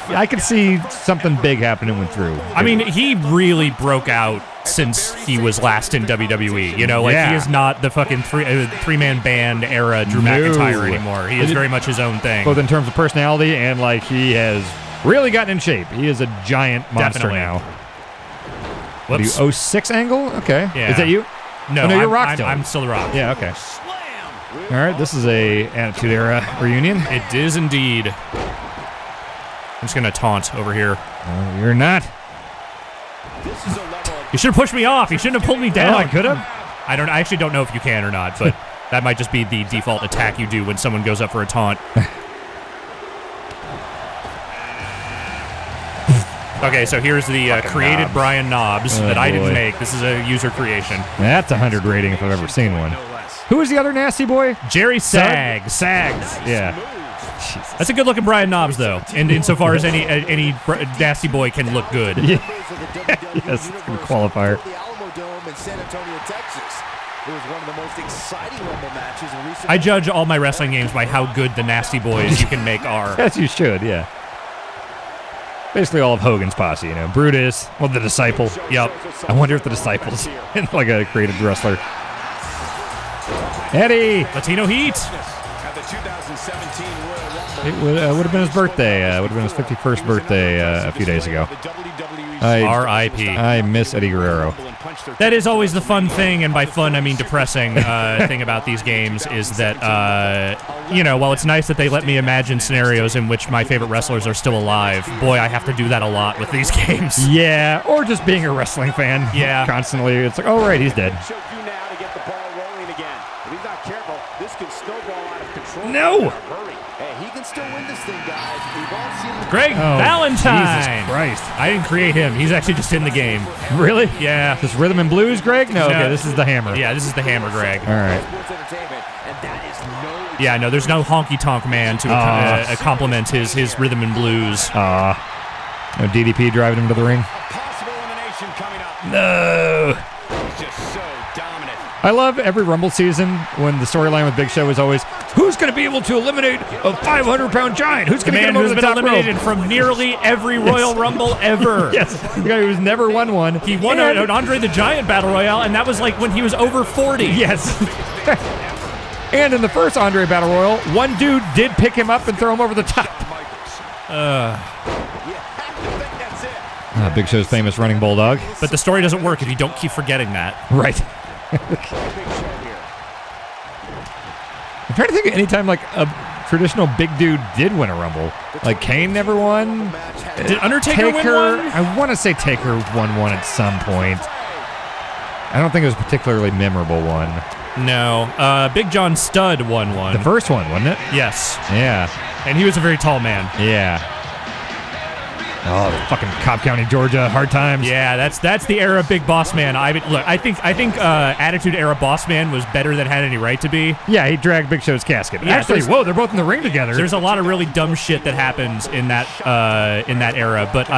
B: I could see something big happening with Drew.
A: I mean, he really broke out since he was last in WWE. He is not the fucking three-man band era Drew McIntyre anymore. He is very much his own thing.
B: Both in terms of personality and, like, he has really gotten in shape. He is a giant monster now.
A: Whoops.
B: What are you, 06 angle? Okay.
A: Yeah.
B: Is that you?
A: No,
B: you're Rock still.
A: I'm still the Rock.
B: Yeah, okay. All right, this is a Attitude Era reunion.
A: It is indeed. I'm just going to taunt over here.
B: No, you're not.
A: You should have pushed me off. You shouldn't have pulled me down.
B: Oh, I could have?
A: I actually don't know if you can or not, but that might just be the default attack you do when someone goes up for a taunt. Okay, so here's the created
B: Knobs.
A: Brian Knobs that I didn't make. This is a user creation.
B: That's a 100 rating if I've ever seen one. Who is the other nasty boy?
A: Jerry Sags.
B: Sags. Yeah. Jesus.
A: That's a good-looking Brian Knobs, though, and insofar as any nasty boy can look good.
B: Yeah. Yes, it's a good qualifier.
F: The Alamo Dome in San Antonio, Texas. It was one of the most exciting Rumble matches in recent.
A: I judge all my wrestling games by how good the nasty boys you can make are.
B: As you should, yeah. Basically all of Hogan's posse, Brutus, the Disciple.
A: Yep.
B: I wonder if the Disciple's like a created wrestler. Eddie!
A: Latino Heat.
F: At the 2017 Royal Rumble.
B: It would have been his birthday. Would have been his 51st birthday a few days ago.
A: R.I.P.
B: I miss Eddie Guerrero.
A: That is always the fun thing, and by fun I mean depressing thing about these games is that, while it's nice that they let me imagine scenarios in which my favorite wrestlers are still alive, boy, I have to do that a lot with these games.
B: Yeah, or just being a wrestling fan.
A: Yeah.
B: Constantly. It's like, oh, right, he's dead.
F: Choke you now to get the ball rolling again. If he's not careful, this can snowball out of control.
B: No!
F: Hurry. Hey, he can still win this thing, guys. We've all seen the
A: Greg Valentine.
B: Jesus Christ.
A: I didn't create him. He's actually just in the game.
B: Really?
A: Yeah.
B: This Rhythm and Blues, Greg? No,
A: No.
B: okay, this is the Hammer.
A: Yeah, this is the Hammer, Greg.
B: All right.
F: sports entertainment, and that is no.
A: Yeah, no, there's no honky tonk man to complement his rhythm and blues.
B: No DDP driving him to the ring.
F: Possible elimination coming up.
B: No.
F: He's just so dominant.
B: I love every Rumble season when the storyline with Big Show is always, who's going to be able to eliminate a 500-pound giant? Who's going to get him
A: Man
B: over
A: who's
B: the
A: been
B: top
A: eliminated
B: rope?
A: from nearly every Royal Rumble ever.
B: Yes, the guy who's never won one.
A: He won an Andre the Giant Battle Royale, and that was like when he was over 40.
B: Yes. And in the first Andre Battle Royal, one dude did pick him up and throw him over the top. Big Show's famous running bulldog.
A: But the story doesn't work if you don't keep forgetting that.
B: Right. I'm trying to think of any time like a traditional big dude did win a Rumble. Like Kane never won.
A: Did Undertaker win one?
B: I want to say Taker won one at some point. I don't think it was a particularly memorable one.
A: No. Big John Studd won one.
B: The first one, wasn't it?
A: Yes.
B: Yeah.
A: And he was a very tall man.
B: Yeah. Oh, fucking Cobb County, Georgia, hard times.
A: Yeah, that's the era of Big Boss Man. I think Attitude Era Boss Man was better than had any right to be.
B: Yeah, he dragged Big Show's casket.
A: Yeah,
B: Actually, whoa, they're both in the ring together.
A: There's a lot of really dumb shit that happens in that era, but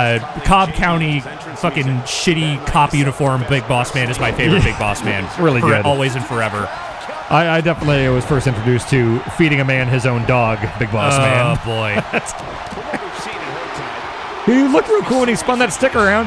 A: Cobb County fucking shitty cop uniform Big Boss Man is my favorite Big Boss Man.
B: It's really good.
A: Always and forever.
B: I definitely was first introduced to feeding a man his own dog, Big Boss Man.
A: Oh boy.
B: He looked real cool when he spun that stick around.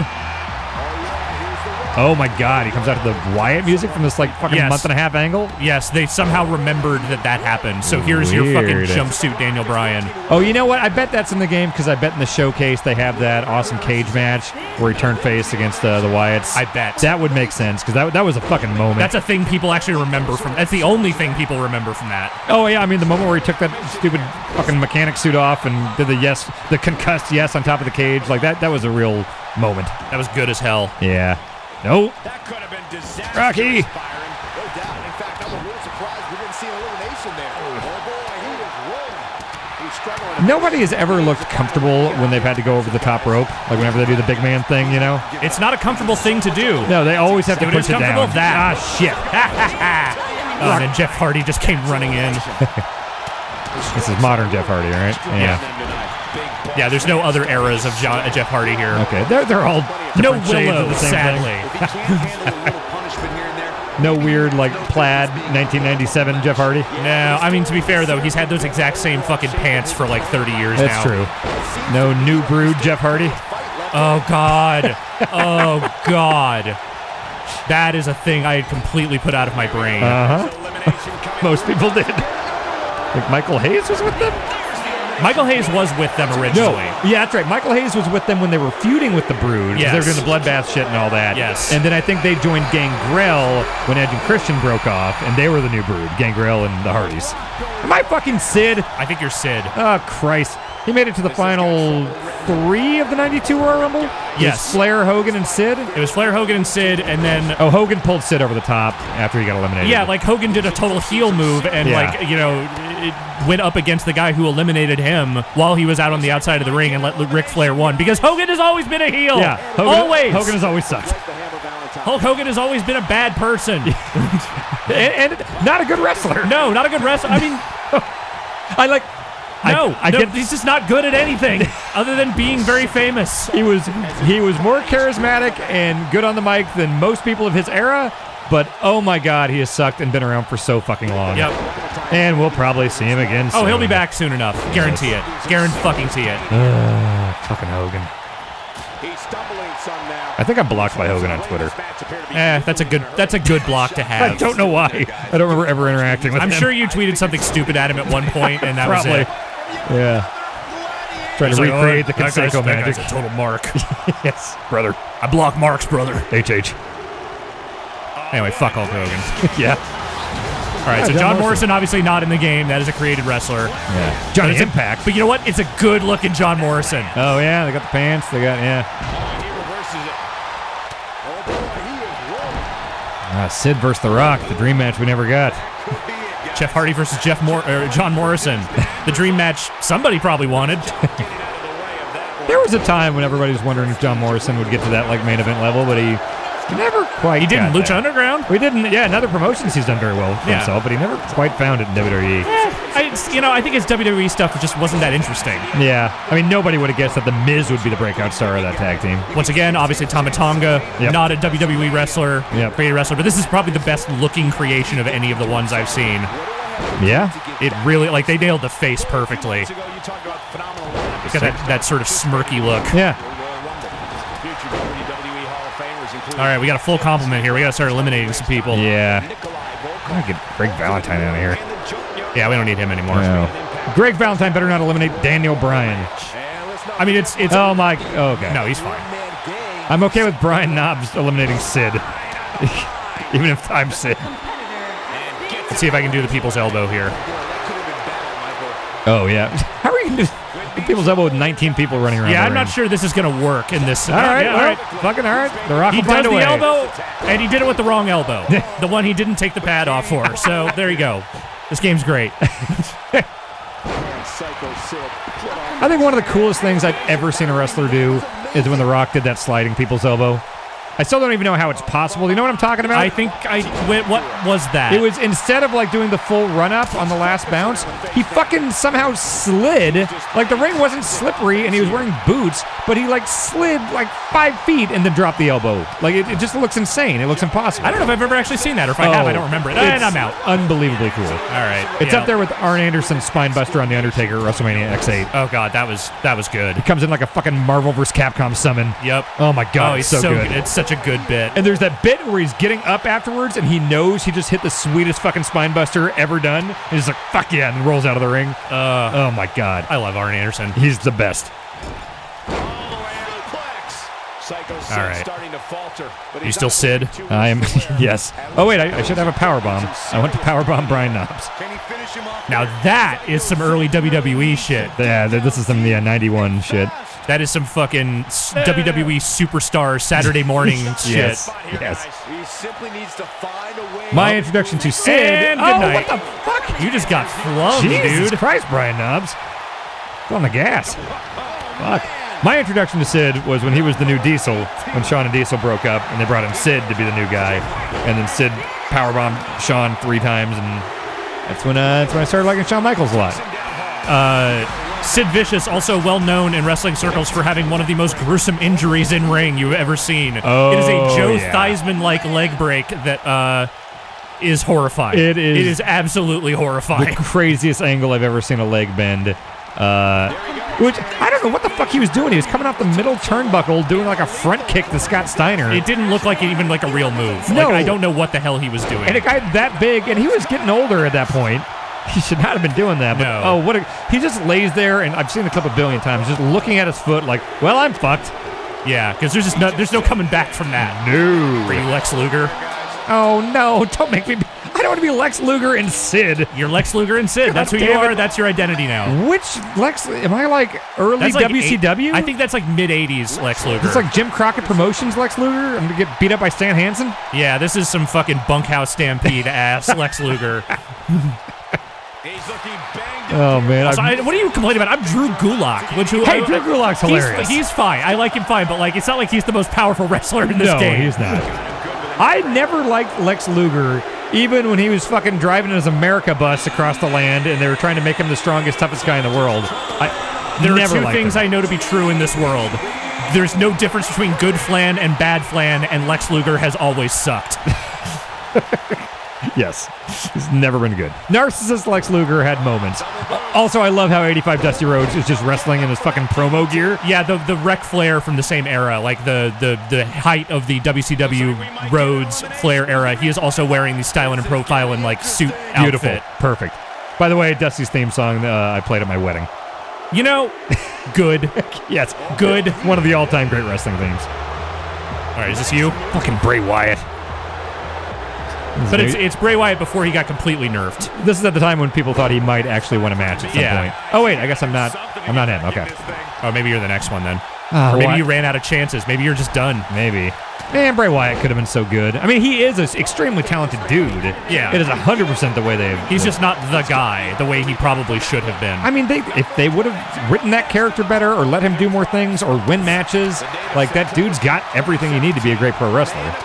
B: Oh my God, he comes out to the Wyatt music from this like fucking
A: Yes.
B: month and a half angle.
A: Yes, they somehow remembered that happened. So here's your fucking
B: Weird.
A: jumpsuit, Daniel Bryan.
B: Oh, you know what? I bet that's in the game because I bet in the showcase they have that awesome cage match where he turned face against the Wyatts.
A: I bet.
B: That would make sense because that was a fucking moment.
A: That's a thing people actually remember from. That's the only thing people remember from that.
B: Oh yeah, I mean the moment where he took that stupid fucking mechanic suit off and did the concussed yes on top of the cage, like that was a real moment.
A: That was good as hell.
B: Yeah. No.
F: That could have been disastrous.
B: Rocky.
F: Byron. No doubt. In fact, I'm a little surprised we didn't see an elimination there. Oh boy, he is rolling. He's struggling.
B: Nobody has ever looked comfortable when they've had to go over the top rope, like whenever they do the big man thing, you know?
A: It's not a comfortable thing to do.
B: No, they always have to
A: It is
B: push it
A: comfortable
B: down.
A: that.
B: Ah, shit.
A: Oh, and then Jeff Hardy just came running in.
B: This is modern Jeff Hardy, right?
A: Yeah, there's no other eras of Jeff Hardy here.
B: Okay, they're all
A: No
B: different shades of
A: Willow,
B: the same
A: sadly.
F: If he can't handle a little punishment here and there,
B: thing. No weird, like, plaid 1997 Jeff Hardy.
A: No, I mean, to be fair, though, he's had those exact same fucking pants for like 30 years now.
B: That's true. No new brood Jeff Hardy.
A: Oh, God. Oh, God. That is a thing I had completely put out of my brain.
B: Most people did. Like Michael Hayes was with them?
A: Michael Hayes was with them originally.
B: Yeah, that's right. Michael Hayes was with them when they were feuding with the Brood. 'Cause
A: Yes.
B: They were doing the bloodbath shit and all that.
A: Yes.
B: And then I think they joined Gangrel when Edge and Christian broke off, and they were the new Brood, Gangrel and the Hardys. Am I fucking Sid?
A: I think you're Sid.
B: Oh, Christ. He made it to the final 3 of the 92 Royal Rumble? It was
A: Yes.
B: Flair, Hogan, and Sid?
A: It was Flair, Hogan, and Sid, and then...
B: Oh, Hogan pulled Sid over the top after he got eliminated.
A: Yeah, like Hogan did a total heel move and it went up against the guy who eliminated him while he was out on the outside of the ring and let Ric Flair win because Hogan has always been a heel.
B: Yeah,
A: always.
B: Hogan has always sucked.
A: Hulk Hogan has always been a bad person.
B: and not a good wrestler.
A: No, not a good wrestler. I mean,
B: I get
A: he's just not good at anything other than being very famous.
B: He was more charismatic and good on the mic than most people of his era, but oh my God, he has sucked and been around for so fucking long.
A: Yep.
B: And we'll probably see him again soon.
A: Oh, he'll be back soon enough. Guarantee it. Guarantee it.
B: Fucking Hogan.
F: he's stumbling some now.
B: I think I'm blocked by Hogan on Twitter.
A: That's a good block to have.
B: I don't know why. I don't remember ever interacting with
A: I'm
B: him.
A: sure you tweeted something stupid at him at one point, and that
B: Probably.
A: was it.
B: Yeah. Trying to
A: He's like,
B: recreate the
A: that guy's-
B: Conseco
A: that
B: magic.
A: guy's a total mark.
B: Yes, brother.
A: I block marks, brother.
B: HH.
A: Anyway, fuck Hulk Hogan.
B: Yeah.
A: All right, so
B: John
A: John
B: Morrison.
A: Morrison obviously not in the game. That is a created wrestler.
B: Yeah. Johnny
A: But it's a-
B: Impact.
A: But you know what? It's a good looking John Morrison.
B: Oh, yeah. They got the pants. They got, yeah.
F: He reverses it. Oh boy, he is rolling.
B: Sid versus The Rock, the dream match we never got.
A: Jeff Hardy versus John Morrison. The dream match somebody probably wanted.
B: There was a time when everybody was wondering if John Morrison would get to that like main event level, but he never quite.
A: He didn't.
B: got
A: Lucha
B: there.
A: Underground?
B: We didn't. Yeah, in other promotions he's done very well for
A: Yeah.
B: himself, but he never quite found it in WWE.
A: I think his WWE stuff just wasn't that interesting.
B: Yeah, I mean nobody would have guessed that the Miz would be the breakout star of that tag team.
A: Once again, obviously Tama Tonga,
B: Yep.
A: not a WWE wrestler,
B: Yep.
A: created wrestler, but this is probably the best looking creation of any of the ones I've seen.
B: Yeah,
A: It really, like, they nailed the face perfectly. It's got that sort of smirky look.
B: yeah.
A: All right, we got a full complement here. We got to start eliminating some people.
B: Yeah. I gotta get Greg Valentine out of here.
A: Yeah, we don't need him anymore.
B: No. Greg Valentine better not eliminate Daniel Bryan.
A: I mean, it's
B: Oh my. Okay.
A: no, he's fine.
B: I'm okay with Brian Knobs eliminating Sid, even if I'm Sid.
A: Let's see if I can do the people's elbow here.
B: Oh yeah. How are you gonna do the people's elbow with 19 people running around?
A: Yeah,
B: the
A: I'm not
B: ring?
A: sure this is going to work in this.
B: All right,
A: yeah,
B: all right, fucking all right. The Rock
A: He
B: will
A: does
B: find a
A: the
B: way.
A: elbow, and he did it with the wrong elbow. The one he didn't take the pad off for. So there you go. This game's great.
B: I think one of the coolest things I've ever seen a wrestler do is when The Rock did that sliding people's elbow. I still don't even know how it's possible. You know what I'm talking about?
A: I think what was that?
B: It was instead of like doing the full run up on the last bounce, he fucking somehow slid. Like the ring wasn't slippery and he was wearing boots, but he like slid like 5 feet and then dropped the elbow. Like it just looks insane. It looks impossible.
A: I don't know if I've ever actually seen that, or if I have, I don't remember it. And
B: It's
A: I'm out.
B: Unbelievably cool.
A: All right.
B: It's
A: yeah.
B: up there with Arn Anderson's Spinebuster on The Undertaker at WrestleMania X8.
A: Oh god, that was good.
B: It comes in like a fucking Marvel vs. Capcom summon.
A: Yep.
B: Oh my god,
A: Oh,
B: it's
A: he's
B: so good.
A: It's such such a good bit.
B: And there's that bit where he's getting up afterwards and he knows he just hit the sweetest fucking spine buster ever done. And he's like, fuck yeah, and rolls out of the ring. Oh my God.
A: I love Arn Anderson.
B: He's the best.
A: All right.
F: Starting to falter, but
A: You still Sid?
B: I am, yes. Oh wait, I should have a power bomb. I want to power bomb Brian Knobbs.
F: Can he finish him off?
A: Now that is some early WWE shit.
B: Yeah, this is some 91 shit.
A: That is some fucking WWE superstar Saturday morning shit.
B: Yes. Yes.
F: He simply needs to find a way.
B: My introduction to Sid.
A: And good night.
B: What the fuck?
A: You just got flung,
B: Jesus
A: dude.
B: Christ, Brian Knobbs. Go on the gas. Fuck. My introduction to Sid was when he was the new Diesel, when Shawn and Diesel broke up, and they brought in Sid to be the new guy. And then Sid powerbombed Shawn 3 times, and that's when I started liking Shawn Michaels a lot.
A: Sid Vicious, also well known in wrestling circles for having one of the most gruesome injuries in ring you've ever seen.
B: Oh,
A: it is a Joe
B: yeah.
A: Theismann-like leg break that is horrifying.
B: It is.
A: It is absolutely horrifying.
B: The craziest angle I've ever seen a leg bend. Which, I don't know what the fuck he was doing. He was coming off the middle turnbuckle doing like a front kick to Scott Steiner.
A: It didn't look like even like a real move.
B: No.
A: Like, I don't know what the hell he was doing.
B: And a guy that big, and he was getting older at that point. He should not have been doing that. But,
A: No.
B: He just lays there, and I've seen it a couple billion times, just looking at his foot like, well, I'm fucked.
A: Yeah, because there's no coming back from that.
B: No.
A: Are you Lex Luger?
B: Oh, no. Don't make me... I don't want to be Lex Luger and Sid.
A: You're Lex Luger and Sid. That's who you
B: damn
A: are.
B: it.
A: That's your identity now.
B: Which Lex... Am I like early
A: That's like
B: WCW?
A: I think that's like mid-'80s Lex Luger.
B: It's like Jim Crockett Promotions Lex Luger? I'm going to get beat up by Stan Hansen?
A: Yeah, this is some fucking bunkhouse stampede ass Lex Luger.
F: He's looking banged.
B: Oh, man.
A: Also, what are you complaining about? I'm Drew Gulak.
B: Hey, Drew Gulak's hilarious.
A: He's fine. I like him fine, but like it's not like he's the most powerful wrestler in this
B: No,
A: game.
B: he's not. I never liked Lex Luger, even when he was fucking driving his America bus across the land and they were trying to make him the strongest, toughest guy in the world.
A: There are
B: never
A: two
B: liked
A: things
B: him.
A: I know to be true in this world. There's no difference between good Flan and bad Flan, and Lex Luger has always sucked.
B: Yes. He's never been good. Narcissist Lex Luger had moments. Also, I love how 85 Dusty Rhodes is just wrestling in his fucking promo gear.
A: Yeah, the Rec Flair from the same era, like the height of the WCW Rhodes Flair era. He is also wearing the styling and profiling like suit
B: Beautiful.
A: outfit.
B: Perfect. By the way, Dusty's theme song I played at my wedding.
A: You know, good.
B: Yes.
A: Good.
B: One of the all-time great wrestling themes.
A: All right, is this you?
B: Fucking Bray Wyatt.
A: But it's Bray Wyatt before he got completely nerfed.
B: This is at the time when people thought he might actually win a match at some
A: Yeah.
B: point. Oh, wait, I guess I'm not him. Okay.
A: Oh, maybe you're the next one then.
B: Or
A: Or maybe you ran out of chances. Maybe you're just done.
B: Maybe. Man, Bray Wyatt could have been so good. I mean, he is an extremely talented dude.
A: Yeah.
B: It is 100% the way they've...
A: He's just not the guy the way he probably should have been.
B: I mean, if they would have written that character better or let him do more things or win matches, like, that dude's got everything you need to be a great pro wrestler.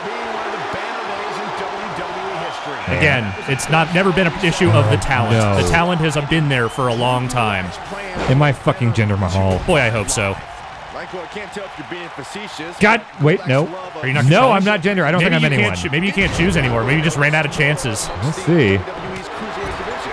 A: Again, it's never been an issue of the talent.
B: No.
A: The talent has been there for a long time.
B: Am I fucking Jinder Mahal?
A: Boy, I hope so.
F: Michael, I can't tell if you're being facetious.
B: God, wait, no.
A: Are you not?
B: No,
A: controlling?
B: I'm not Jinder. I don't think I'm
A: Maybe you
B: anyone.
A: can't maybe you can't choose anymore. Maybe you just ran out of chances.
B: Let's see.
F: WWE's cruiserweight division.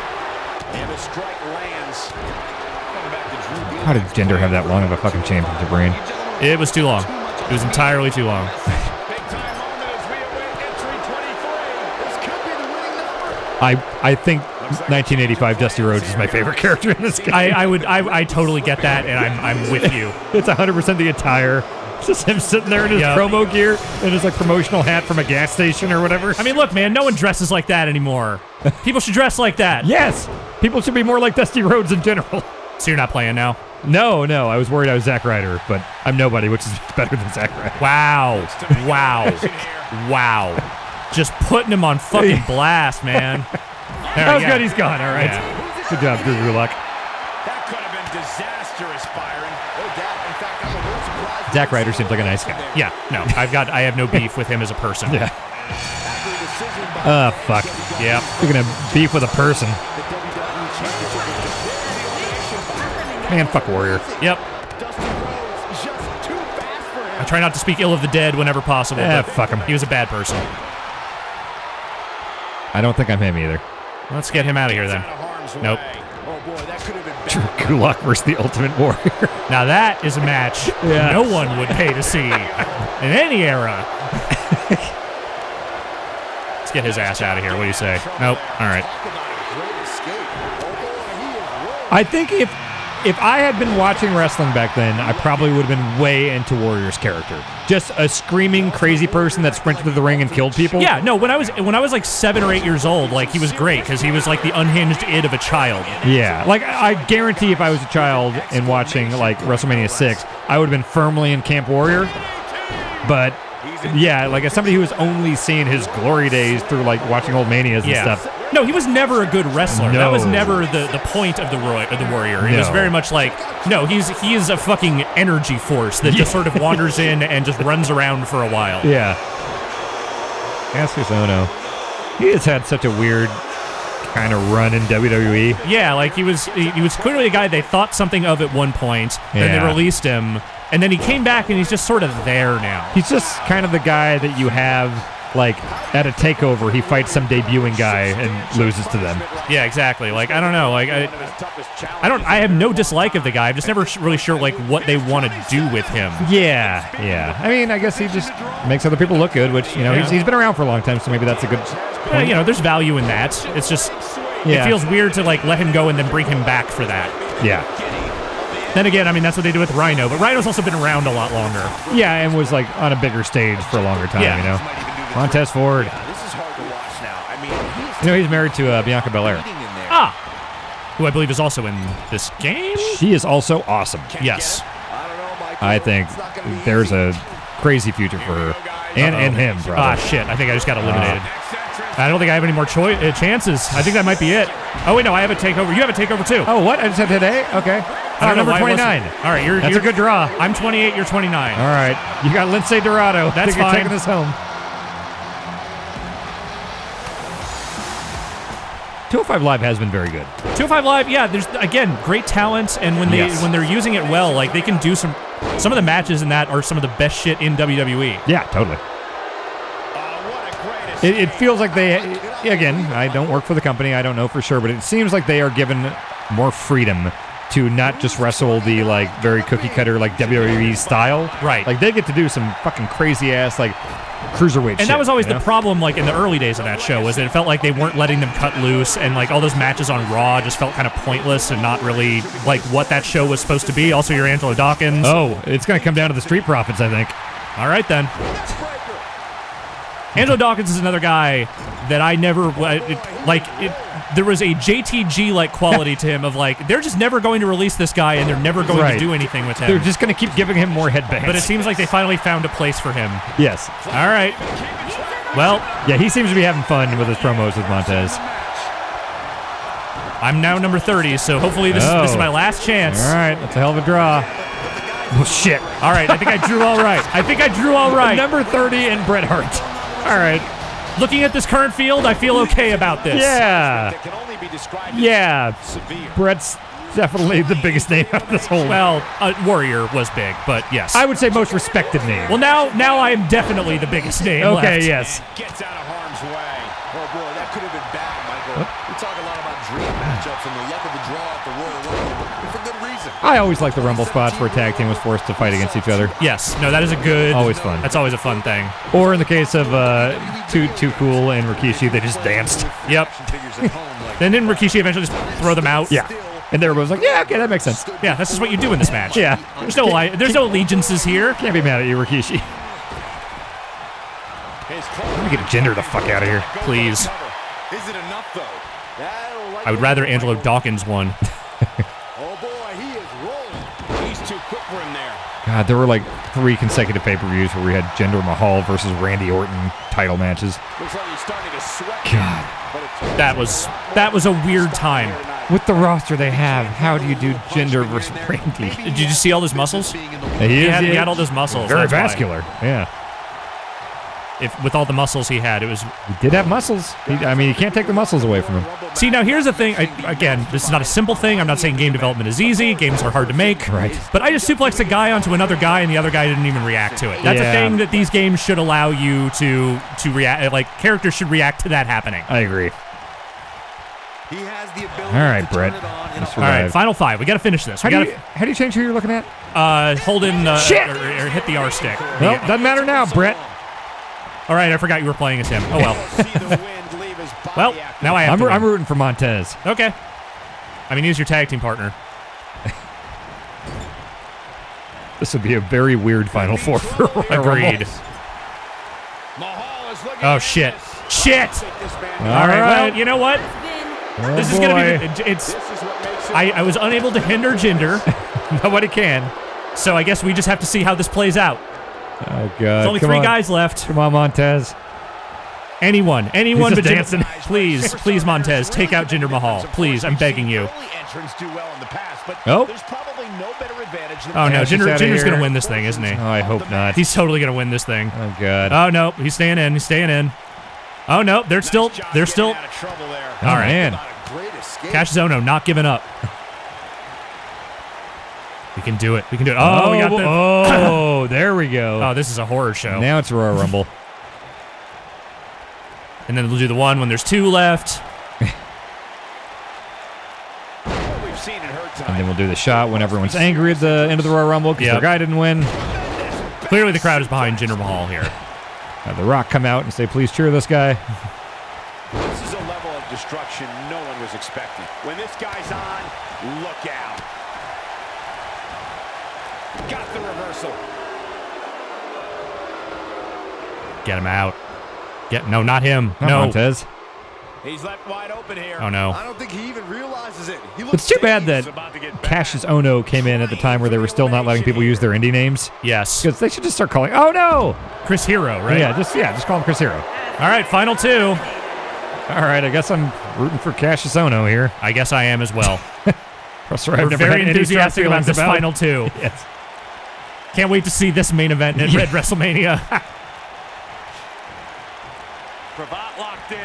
F: And a strike lands. Coming back to Drew Gulak.
B: How did Jinder have that long of a fucking championship reign?
A: It was too long. It was entirely too long.
F: Big time moment as we await entry 23. This could be the winning number.
B: I think 1985 Dusty Rhodes is my favorite character in this game.
A: I totally get that, and I'm with you.
B: It's 100% the attire. It's just him sitting there in his
A: Yep.
B: promo gear and his like promotional hat from a gas station or whatever.
A: I mean, look, man, no one dresses like that anymore. People should dress like that.
B: yes, people should be more like Dusty Rhodes in general.
A: So you're not playing now?
B: No, I was worried I was Zack Ryder, but I'm nobody, which is better than Zack Ryder.
A: Wow. Just putting him on fucking blast, man.
B: That was good. He's gone. All right.
A: Yeah.
B: Good job, Drew Gulak.
F: That could have been disastrous, Byron. No doubt. In fact, I'm a little surprised.
B: Zack Ryder seems like a nice guy.
A: Yeah, no, I have no beef with him as a person.
B: Yeah.
F: After a decision by
B: Fuck.
A: Yep.
B: You're gonna beef with a person.
F: the WWE Championship.
B: Man, fuck Warrior.
A: Yep.
F: Dusty Rhodes just too fast for him.
A: I try not to speak ill of the dead whenever possible, but
B: Fuck him.
A: he was a bad person.
B: I don't think I'm him either.
A: Let's get him out of here then.
F: Out of harm's
A: Nope.
F: way. Oh boy, that could have been
B: Drew Gulak versus the Ultimate Warrior.
A: Now that is a match
B: Yeah.
A: no one would pay to see in any era. Let's get his ass out of here. What do you say? Nope. All right.
B: I think if I had been watching wrestling back then, I probably would have been way into Warrior's character. Just a screaming, crazy person that sprinted to the ring and killed people.
A: Yeah, no, when I was like 7 or 8 years old, like he was great because he was like the unhinged id of a child.
B: Yeah, like I guarantee if I was a child and watching like WrestleMania 6, I would have been firmly in Camp Warrior. But yeah, like as somebody who was only seeing his glory days through like watching old Manias and stuff.
A: No, he was never a good wrestler.
B: No.
A: That was never the point of the Warrior. It was
B: No.
A: very much like, no, he is a fucking energy force that just sort of wanders in and just runs around for a while.
B: Yeah. Cassius Ohno. He has had such a weird kind of run in WWE.
A: Yeah, like he was clearly a guy they thought something of at one point, then
B: Yeah.
A: they released him, and then he came back and he's just sort of there now.
B: He's just kind of the guy that you have, like, at a takeover, he fights some debuting guy and loses to them.
A: Yeah, exactly. Like, I don't know. Like, I have no dislike of the guy. I'm just never really sure, like, what they want to do with him.
B: Yeah. I mean, I guess he just makes other people look good, which, you know, he's been around for a long time, so maybe that's a good
A: Yeah,
B: point.
A: you know, there's value in that. It's just,
B: Yeah.
A: it feels weird to, like, let him go and then bring him back for that.
B: Yeah.
A: Then again, I mean, that's what they do with Rhino, but Rhino's also been around a lot longer.
B: Yeah, and was, like, on a bigger stage for a longer time,
A: Yeah.
B: you know? Montez Ford.
F: This is hard to watch now. I mean, he's
B: You know, he's married to Bianca Belair.
F: leading in there.
A: Ah! Who I believe is also in this game?
B: She is also awesome.
A: Yes.
F: I don't know, Michael.
B: I think
F: It's not gonna be
B: there's
F: easy.
B: a crazy future for her. And him,
A: Ah,
B: probably.
A: shit. I think I just got eliminated. I don't think I have any more chances. I think that might be it. Oh, wait, no, I have a takeover. You have a takeover, too.
B: Oh, what? I just had today? Okay.
A: I don't know
B: Number
A: why it wasn't-
B: 29.
A: All right,
B: That's a good draw.
A: I'm 28, you're 29.
B: All right. You got Lindsay Dorado.
A: That's
B: You're
A: fine.
B: taking this home. 205 Live has been very good.
A: 205 Live, yeah, there's, again, great talent, and when they're using it well, like, they can do some of the matches in that are some of the best shit in WWE.
B: Yeah, totally. It feels like they, again, I don't work for the company, I don't know for sure, but it seems like they are given more freedom to not just wrestle the, like, very cookie-cutter, like, WWE style.
A: Right.
B: Like, they get to do some fucking crazy-ass, like, cruiserweight shit.
A: And that was always
B: you
A: the
B: know?
A: problem, like, in the early days of that show, was that it felt like they weren't letting them cut loose, and, like, all those matches on Raw just felt kind of pointless and not really, like, what that show was supposed to be. Also, you're Angelo Dawkins.
B: Oh, it's going to come down to the Street Profits, I think.
A: All right, then. Angelo Dawkins is another guy that I never, there was a JTG-like quality to him of, like, they're just never going to release this guy, and they're never going
B: Right.
A: to do anything with him.
B: They're just going to keep giving him more headbands.
A: But it seems like they finally found a place for him.
B: Yes.
A: All right. Well,
B: Yeah, he seems to be having fun with his promos with Montez.
A: I'm now number 30, so hopefully this is my last chance.
B: All right, that's a hell of a draw. Oh, shit.
A: All right, I think I drew all right.
B: Number 30 and Bret Hart. All right.
A: Looking at this current field, I feel okay about this.
B: Yeah.
F: That can only be described
B: Yeah.
F: as severe.
B: Bret's definitely the biggest name out of this whole.
A: Well, Warrior was big, but yes.
B: I would say most respected name.
A: Well, now I am definitely the biggest name
B: Okay,
A: left.
B: yes.
F: Gets out of harm's way. Oh boy, that could have been bad, Michael. We talk a lot about dream matchups and the luck of the draw at the Royal Rumble, but for good reason.
B: I always like the Rumble spots where a tag team was forced to fight against each other.
A: Yes. No, that is a good.
B: Always fun.
A: That's always a fun thing.
B: Or in the case of Too Cool and Rikishi, they just danced.
A: Yep. Then didn't Rikishi eventually just throw them out?
B: Yeah. And everybone was like, yeah, okay, that makes sense.
A: Yeah, that's just what you do in this match.
B: Yeah.
A: There's no allegiances here.
B: Can't be mad at you, Rikishi. Let me get Jinder the fuck out of here.
A: Please.
F: Is it enough though?
A: I would rather Angelo Dawkins won.
F: Oh boy, he is rolling. He's too quick for him there.
B: God, there were like 3 consecutive pay-per-views where we had Jinder Mahal versus Randy Orton title matches.
F: Looks like he's starting to sweat.
B: God.
F: But it's
A: That was a weird time.
B: With the roster they have, how do you do Jinder versus Randy?
A: Did you just see all those muscles?
B: He
A: He had all those muscles.
B: very
A: that's why.
B: vascular. Yeah.
A: With all the muscles he had, it was.
B: He did have muscles. You can't take the muscles away from him.
A: See, now here's the thing. Again, this is not a simple thing. I'm not saying game development is easy. Games are hard to make.
B: Right.
A: But I just suplexed a guy onto another guy, and the other guy didn't even react to it. That's
B: Yeah.
A: a thing that these games should allow you to react. Like, characters should react to that happening.
B: I agree.
F: He has the ability
B: All right,
F: to
B: Brett.
F: turn it on in
B: You
F: a
A: All right,
B: survived.
A: final five. We got to finish this.
B: How do you change who you're looking at?
A: Hold in
B: Shit!
A: or hit the R stick.
B: Well, doesn't matter now, Brett.
A: All right, I forgot you were playing as him. Oh well.
F: See the wind leave his body
A: Well,
F: after
A: now I have to
B: I'm
A: win.
B: rooting for Montez.
A: Okay. I mean, he's your tag team partner.
B: This would be a very weird Final Four for Royal
A: Agreed.
B: Rumble.
F: Mahal is looking
A: Oh
F: at
A: shit!
F: this.
A: Shit!
F: Take this man
B: All
A: All right.
B: right.
A: Well, you know what?
B: Oh,
A: This is
B: boy.
A: gonna be. It's.
F: This is what makes it
A: I was unable to hinder Jinder,
B: Nobody can.
A: so I guess we just have to see how this plays out.
B: Oh, God.
A: There's only
B: Come
A: three
B: on.
A: guys left.
B: Come on, Montez.
A: Anyone
B: He's
A: but
B: just
A: Jinder.
B: dancing.
A: Please, Montez, take out Jinder Mahal. Please, I'm begging you.
F: early entrants do well in the past, but
B: Oh.
F: there's probably no better advantage than
A: Oh no,
B: Cash is outta
A: Jinder's
B: here.
A: gonna win this thing, isn't he?
B: Oh, I hope not.
A: He's totally gonna win this thing.
B: Oh, God.
A: Oh no, he's staying in. He's staying in. Oh no, they're still.
F: Nice job
A: They're
F: getting
A: still.
F: out of trouble there.
B: Oh,
A: all right.
B: man.
F: Not a great escape.
A: Cash Zono not giving up. We can do it. We can do it. Oh, we got the.
B: Oh, there we go.
A: Oh, this is a horror show.
B: Now it's Royal Rumble.
A: And then we'll do the one when there's two left.
F: What we've seen and heard tonight.
B: And then we'll do the shot when everyone's angry at the end of the Royal Rumble because
A: Yep.
B: their guy didn't win.
A: Clearly, the crowd is behind Jinder Mahal here.
B: Have The Rock come out and say, please cheer this guy.
F: This is a level of destruction no one was expecting. When this guy's on, look out. Got the reversal.
A: Get him out. No, not him.
B: Not
A: no.
B: Montez.
F: He's left wide open here.
A: Oh no.
F: I don't think he even realizes it. He looks
B: It's too bad
F: like he's
B: that
F: about to get
B: Cassius
F: back.
B: Ono came in at the time where they were still not letting people use their indie names.
A: Yes.
B: Because they should just start calling. Oh no!
A: Chris Hero, right?
B: Yeah, just call him Chris Hero.
A: All right, final two.
B: All right, I guess I'm rooting for Cassius Ono here.
A: I guess I am as well.
B: I've
A: We're
B: never had
A: very
B: any
A: enthusiastic
B: strong
A: about this
B: feelings
A: final two.
B: Yes.
A: Can't wait to see this main event at
B: Yeah.
A: Red WrestleMania.
F: Cravat locked in.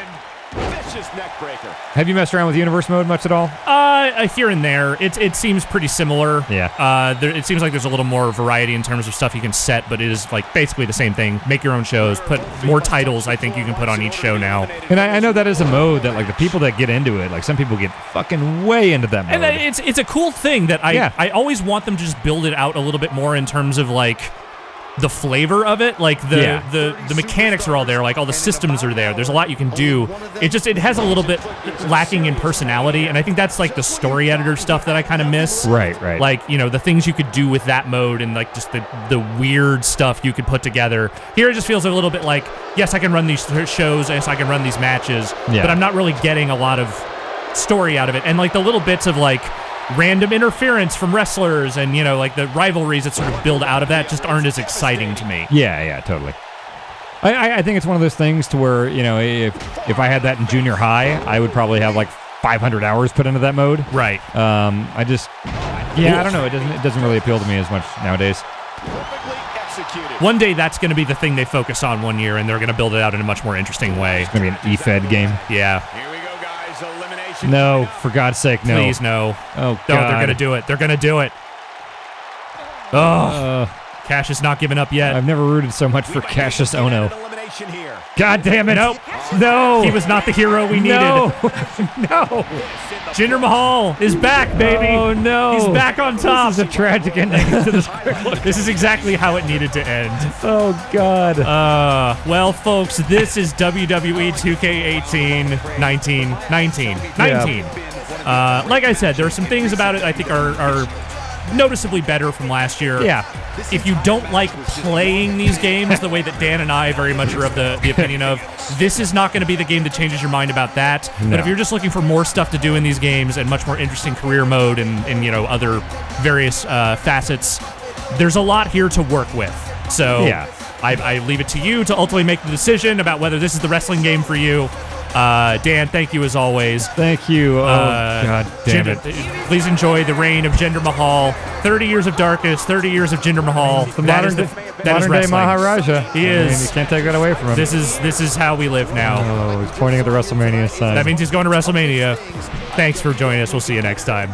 F: Vicious neck breaker.
B: Have you messed around with Universe Mode much at all?
A: Here and there. It seems pretty similar.
B: Yeah.
A: It seems like there's a little more variety in terms of stuff you can set, but it is like basically the same thing. Make your own shows. Put more titles. I think you can put on each show now.
B: And I know that is a mode that, like, the people that get into it, like, some people get fucking way into that mode.
A: And it's a cool thing that I always want them to just build it out a little bit more in terms of like the flavor of it. Like the mechanics are all there, like all the systems are there. There's a lot you can do. It has a little bit lacking in personality, and I think that's like the story editor stuff that I kind of miss.
B: Right.
A: Like, the things you could do with that mode and like just the weird stuff you could put together. Here it just feels a little bit like, yes, I can run these shows, yes, I can run these matches,
B: Yeah.
A: but I'm not really getting a lot of story out of it. And like the little bits of like random interference from wrestlers and, like the rivalries that sort of build out of that just aren't as exciting to me.
B: Yeah, totally. I think it's one of those things to where, if I had that in junior high, I would probably have like 500 hours put into that mode.
A: Right.
B: I don't know. It doesn't really appeal to me as much nowadays.
F: Perfectly executed.
A: One day that's going to be the thing they focus on one year, and they're going to build it out in a much more interesting way.
B: It's gonna be an E-Fed game.
A: Yeah.
F: Here we go, guys. Elimination.
B: No, for God's sake, no.
A: Please, no.
B: Oh,
A: No,
B: God.
A: they're going to do it. They're going to do it. Oh, Cash is not giving up yet.
B: I've never rooted so much for Cassius Ono.
F: Elimination here.
B: God damn it!
A: Nope.
B: No,
A: He was not the hero we needed.
B: no, no.
A: Jinder Mahal is back, baby.
B: Oh no,
A: He's back on top.
B: This is a tragic ending to this.
A: This is exactly how it needed to end.
B: Oh God.
A: Well, folks, this is WWE 2K18 19. Like I said, there are some things about it I think are noticeably better from last year.
B: Yeah.
A: If you don't like playing these games the way that Dan and I very much are of the opinion of, this is not going to be the game that changes your mind about that.
B: No.
A: But if you're just looking for more stuff to do in these games and much more interesting career mode and other various facets, there's a lot here to work with. So
B: Yeah.
A: I leave it to you to ultimately make the decision about whether this is the wrestling game for you. Dan, thank you as always.
B: Thank you. Oh God damn it.
A: Please enjoy the reign of Jinder Mahal. 30 years of darkness, 30 years of Jinder Mahal.
B: The
A: That is
B: modern
A: that is
B: day
A: wrestling.
B: Maharaja.
A: He
B: I
A: is.
B: mean, you can't take that away from him.
A: This is how we live now.
B: Oh, he's pointing at the WrestleMania sign.
A: That means he's going to WrestleMania. Thanks for joining us. We'll see you next time.